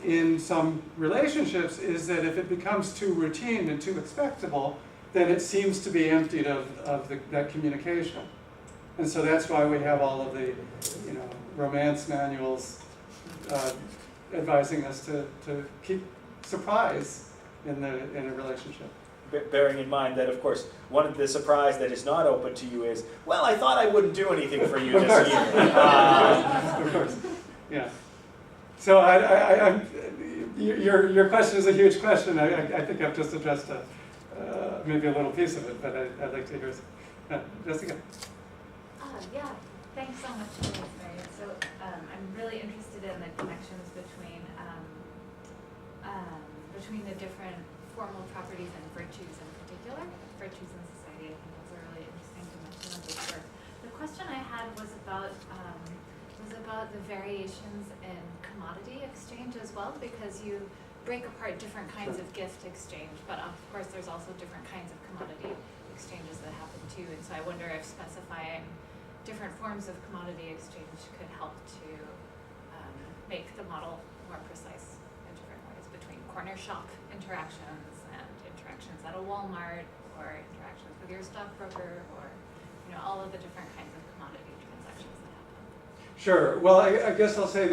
in some relationships is that if it becomes too routine and too expectable, then it seems to be emptied of that communication. And so that's why we have all of the romance manuals advising us to keep surprise in a relationship. bearing in mind that, of course, one of the surprise that is not open to you is, well, I thought I wouldn't do anything for you this year. Of course, yeah. So your question is a huge question. I think I've just addressed maybe a little piece of it, but I'd like to hear. Jessica. Yeah, thanks so much for this, Mary. So I'm really interested in the connections between the different formal properties and virtues in particular. Virtues in society, I think that's a really interesting dimension of this work. The question I had was about the variations in commodity exchange as well, because you break apart different kinds of gift exchange, but of course there's also different kinds of commodity exchanges that happen too. And so I wonder if specifying different forms of commodity exchange could help to make the model more precise in different ways between corner shop interactions and interactions at a Walmart, or interactions with your stockbroker, or all of the different kinds of commodity transactions that happen. Sure. Well, I guess I'll say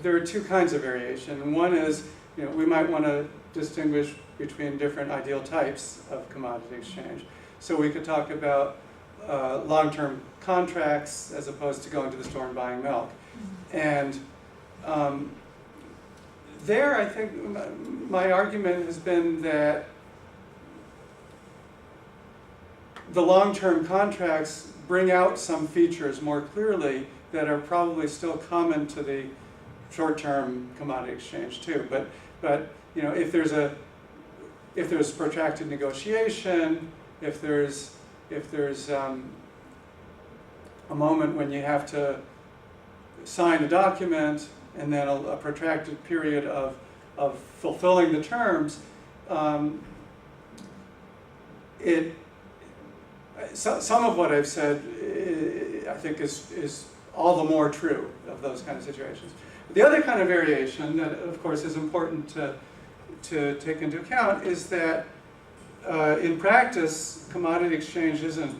there are two kinds of variation. One is, we might want to distinguish between different ideal types of commodity exchange. So we could talk about long-term contracts as opposed to going to the store and buying milk. And there, I think my argument has been that the long-term contracts bring out some features more clearly that are probably still common to the short-term commodity exchange too. But if there's protracted negotiation, if there's a moment when you have to sign a document and then a protracted period of fulfilling the terms, some of what I've said I think is all the more true of those kind of situations. The other kind of variation that, of course, is important to take into account is that in practice, commodity exchange isn't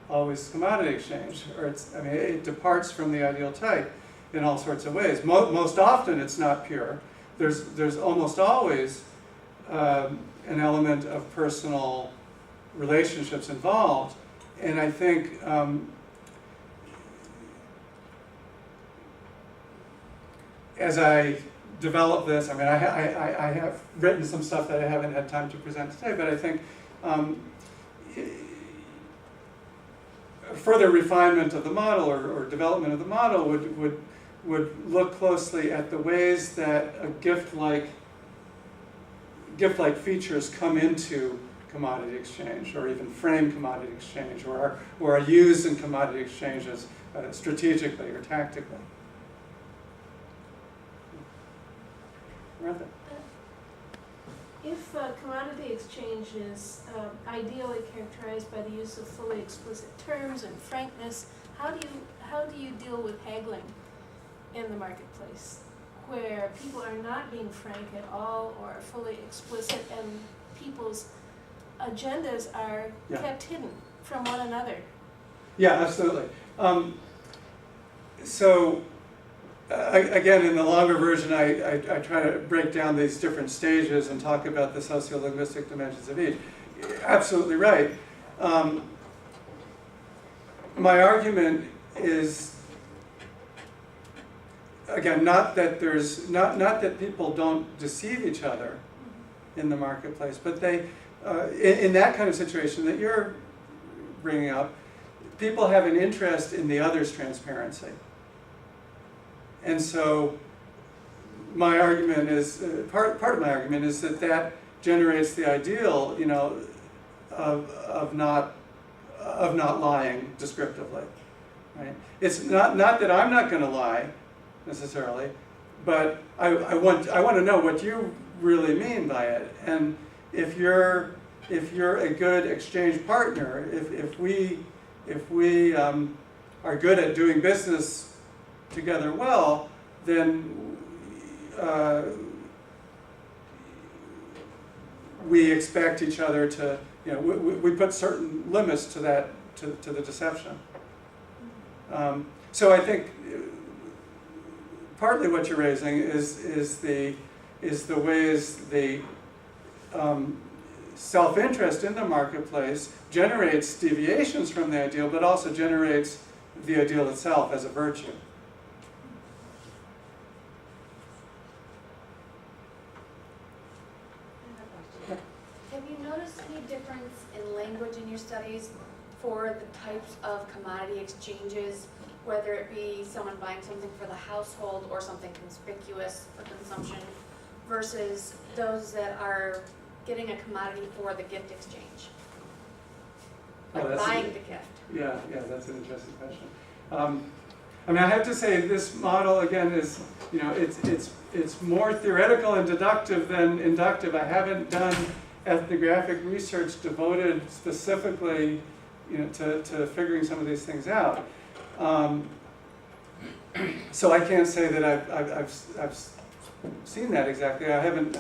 always commodity exchange, or it departs from the ideal type in all sorts of ways. Most often, it's not pure. There's almost always an element of personal relationships involved, and I think as I develop this, I have written some stuff that I haven't had time to present today, but I think further refinement of the model or development of the model would look closely at the ways that a gift-like features come into commodity exchange, or even frame commodity exchange, or are used in commodity exchanges strategically or tactically. Martha? If commodity exchange is ideally characterized by the use of fully explicit terms and frankness, how do you deal with haggling in the marketplace, where people are not being frank at all or fully explicit, and people's agendas are kept hidden from one another? Yeah, absolutely. Again, in the longer version, I try to break down these different stages and talk about the sociolinguistic dimensions of each. Absolutely right. My argument is, again, not that people don't deceive each other in the marketplace, but they, in that kind of situation that you're bringing up, people have an interest in the other's transparency. And so my argument is, part of my argument is that generates the ideal, of not lying descriptively, right? It's not that I'm not going to lie necessarily, but I want to know what you really mean by it. And if you're a good exchange partner, if we are good at doing business together well, then we expect each other to, we put certain limits to that, to the deception. So I think partly what you're raising is the ways the self-interest in the marketplace generates deviations from the ideal, but also generates the ideal itself as a virtue. Have you noticed any difference in language in your studies for the types of commodity exchanges, whether it be someone buying something for the household or something conspicuous for consumption, versus those that are getting a commodity for the gift exchange? Oh, Like that's buying the gift. Yeah, that's an interesting question. I mean, I have to say this model again is, it's more theoretical and deductive than inductive. I haven't done ethnographic research devoted specifically, to figuring some of these things out. So I can't say that I've seen that exactly. I haven't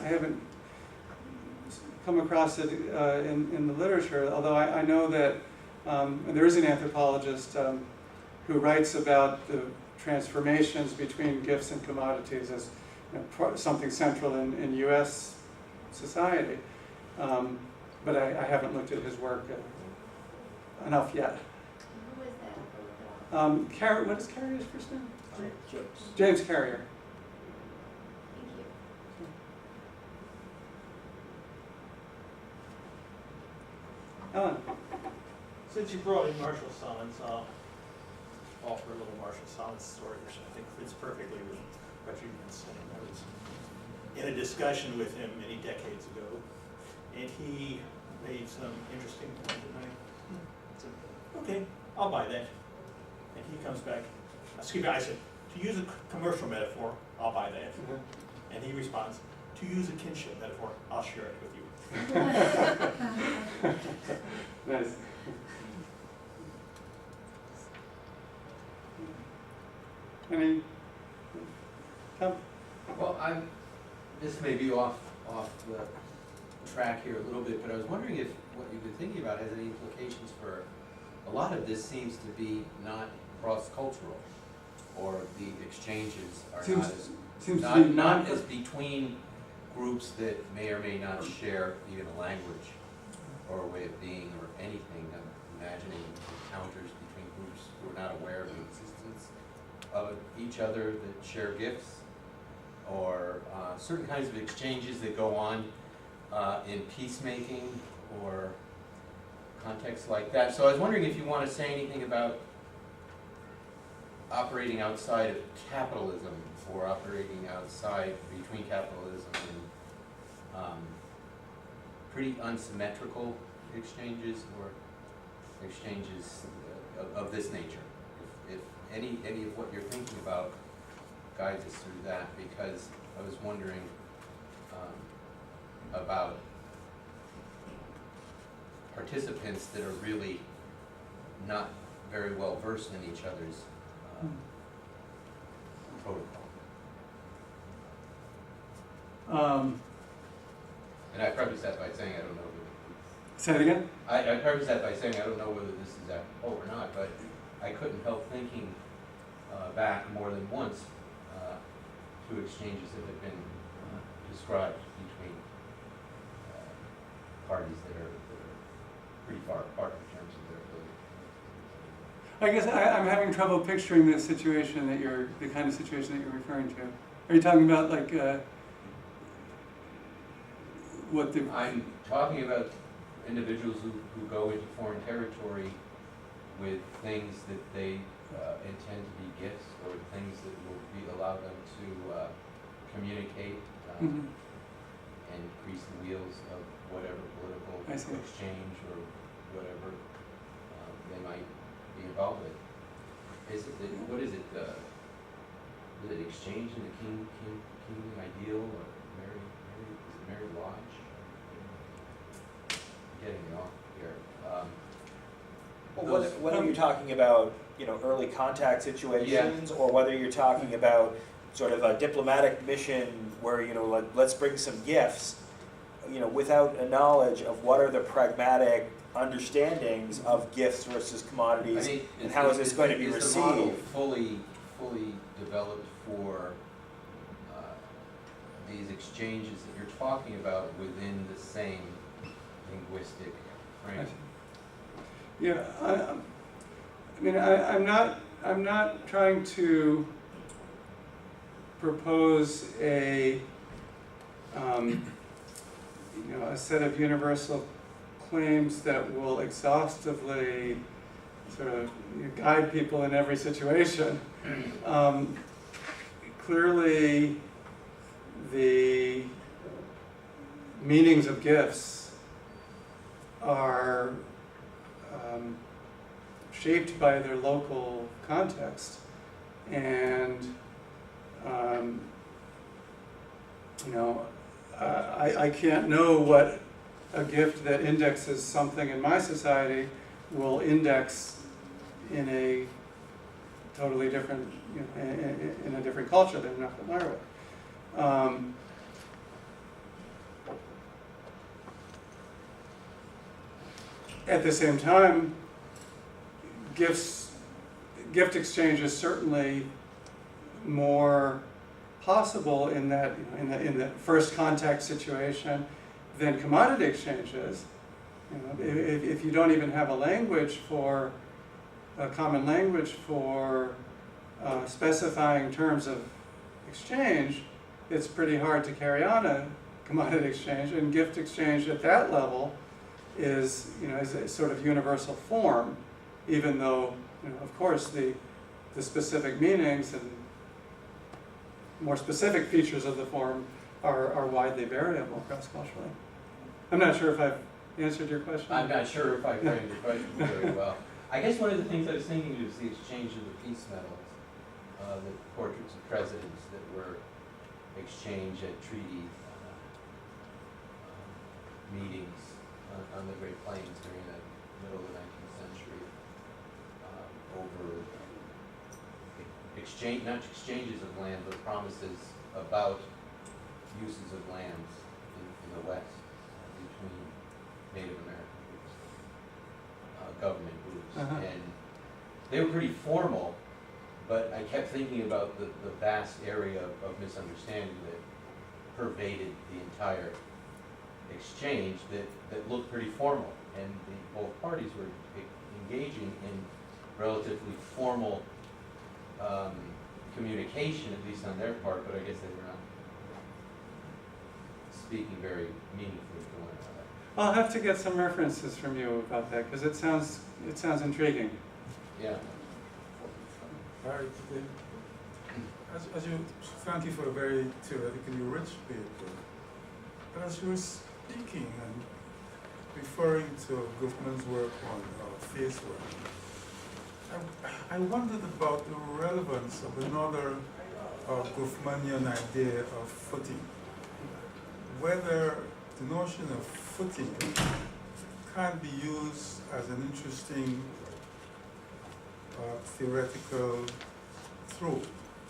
come across it in the literature, although I know that there is an anthropologist who writes about the transformations between gifts and commodities as something central in U.S. society. But I haven't looked at his work enough yet. Who is that? What is Carrier's first name? James. James Carrier. Thank you. Ellen? Since you brought in Marshall Sonnets, I'll offer a little Marshall Sonnets story, which I think fits perfectly with what you've been saying. I was in a discussion with him many decades ago, and he made some interesting point, and I said, okay, I'll buy that. And he comes back, excuse me, I said, to use a commercial metaphor, I'll buy that. And he responds, to use a kinship metaphor, I'll share it with you. Nice. Any? Tom? Well, this may be off the track here a little bit, but I was wondering if what you've been thinking about has any implications for, a lot of this seems to be not cross-cultural, or the exchanges are not as between groups that may or may not share even a language or a way of being or anything. I'm imagining encounters between groups who are not aware of the existence of each other that share gifts, or certain kinds of exchanges that go on in peacemaking or contexts like that. So I was wondering if you want to say anything about operating outside of capitalism, or operating outside between capitalism and pretty unsymmetrical exchanges, or exchanges of this nature. If any of what you're thinking about guides us through that, because I was wondering about participants that are really not very well versed in each other's protocol. And I preface that by saying I don't know. Say it again? I preface that by saying I don't know whether this is apropos or not, but I couldn't help thinking back more than once to exchanges that have been described between parties that are pretty far apart in terms of their ability. I guess I'm having trouble picturing the situation the kind of situation that you're referring to. Are you talking about like what the? I'm talking about individuals who go into foreign territory with things that they intend to be gifts, or things that will allow them to communicate Mhm. and grease the wheels of whatever political I see. exchange or whatever they might be involved with. What is it? Is it exchange in the King ideal, or Mary Lodge? I'm getting me off here. Well, whether you're talking about, early contact situations, or whether you're talking about sort of a diplomatic mission where, let's bring some gifts, without a knowledge of what are the pragmatic understandings of gifts versus commodities, and how is this going to be Is the model received? fully developed for these exchanges that you're talking about within the same linguistic frame. Yeah, I mean, I'm not trying to propose a, a set of universal claims that will exhaustively sort of guide people in every situation. Clearly, the meanings of gifts are shaped by their local context, and I can't know what a gift that indexes something in my society will index in a totally different, in a different culture that I'm not familiar with. At the same time, gift exchange is certainly more possible in that in the first contact situation than commodity exchange is. If you don't even have a language for a common language for specifying terms of exchange, it's pretty hard to carry on a commodity exchange. And gift exchange at that level is is a sort of universal form, even though of course the specific meanings and more specific features of the form are widely variable cross-culturally. I'm not sure if I've answered your question. I'm not sure if I framed the question very well. I guess one of the things I was thinking was the exchange of the peace medals, the portraits of presidents that were exchanged at treaty meetings on the Great Plains during the middle of the 19th century, over exchange, not exchanges of land, but promises about uses of lands in the West between Native American groups, government groups, and they were pretty formal. But I kept thinking about the vast area of misunderstanding that pervaded the entire exchange that looked pretty formal, and both parties were engaging in relatively formal communication, at least on their part, but I guess they were not speaking very meaningfully to one another. I'll have to get some references from you about that, because it sounds intriguing. Yeah. All right, as you, thank you for a very theoretically rich paper. As you were speaking and referring to Goffman's work on face work, I wondered about the relevance of another Goffmanian idea of footing. Whether the notion of footing can be used as an interesting theoretical trope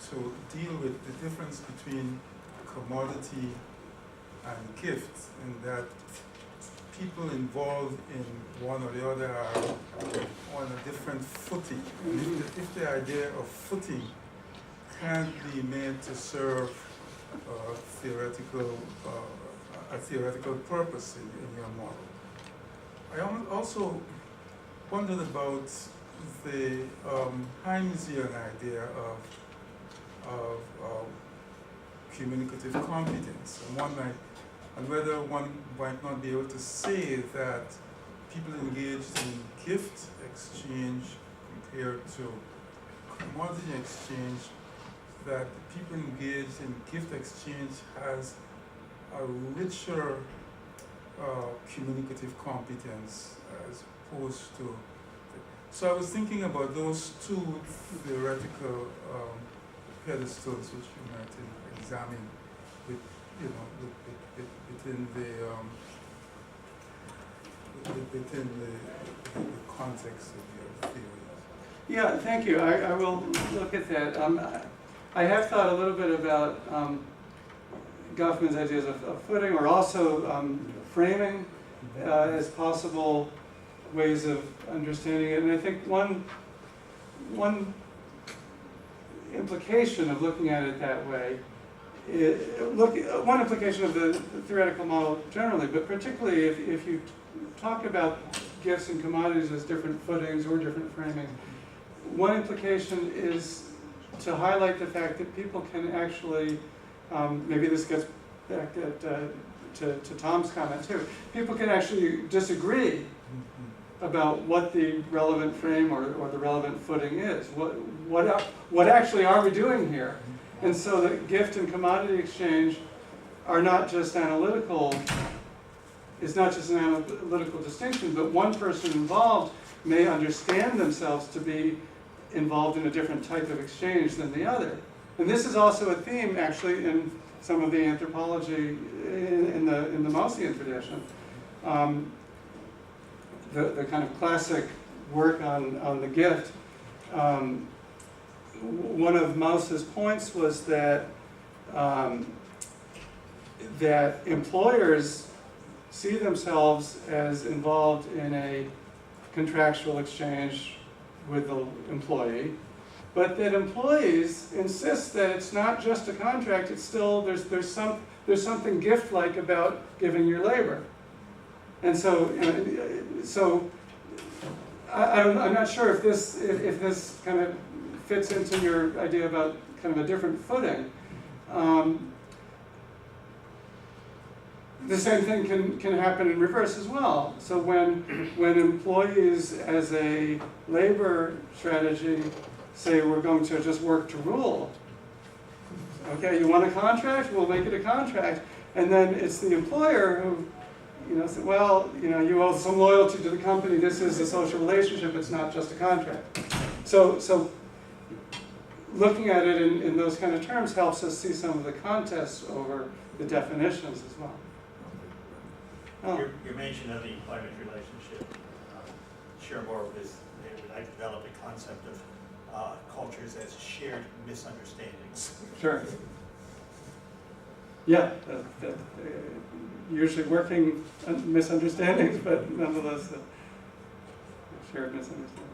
to deal with the difference between commodity and gift, in that people involved in one or the other are on a different footing. And if the idea of footing can be made to serve a theoretical purpose in your model. I also wondered about the Heimsian idea of communicative competence, and whether one might not be able to say that people engaged in gift exchange compared to commodity exchange, that people engaged in gift exchange has a richer communicative competence as opposed to. So I was thinking about those two theoretical pedestals which you might examine with, within the context of your theories. Yeah, thank you. I will look at that. I have thought a little bit about Goffman's ideas of footing, or also framing as possible ways of understanding it. And I think one implication of looking at it that way one implication of the theoretical model generally, but particularly if you talk about gifts and commodities as different footings or different framing, one implication is to highlight the fact that people can actually, maybe this gets back to Tom's comment too, people can actually disagree about what the relevant frame or the relevant footing is. What actually are we doing here? And so the gift and commodity exchange are not just analytical, is not just an analytical distinction, but one person involved may understand themselves to be involved in a different type of exchange than the other. And this is also a theme actually in some of the anthropology in the Maussian tradition. The kind of classic work on the gift, one of Mauss's points was that that employers see themselves as involved in a contractual exchange with the employee, but that employees insist that it's not just a contract, it's still, there's something gift-like about giving your labor. And so, I'm not sure if this kind of fits into your idea about kind of a different footing. The same thing can happen in reverse as well. So when employees as a labor strategy say we're going to just work to rule, okay, you want a contract, we'll make it a contract, and then it's the employer who, said, well, you owe some loyalty to the company, this is a social relationship, it's not just a contract. So looking at it in those kind of terms helps us see some of the contests over the definitions as well. Oh. Your mention of the employment relationship, share more of this. I developed a concept of cultures as shared misunderstandings. Sure. Yeah, usually working misunderstandings, but nonetheless shared misunderstandings.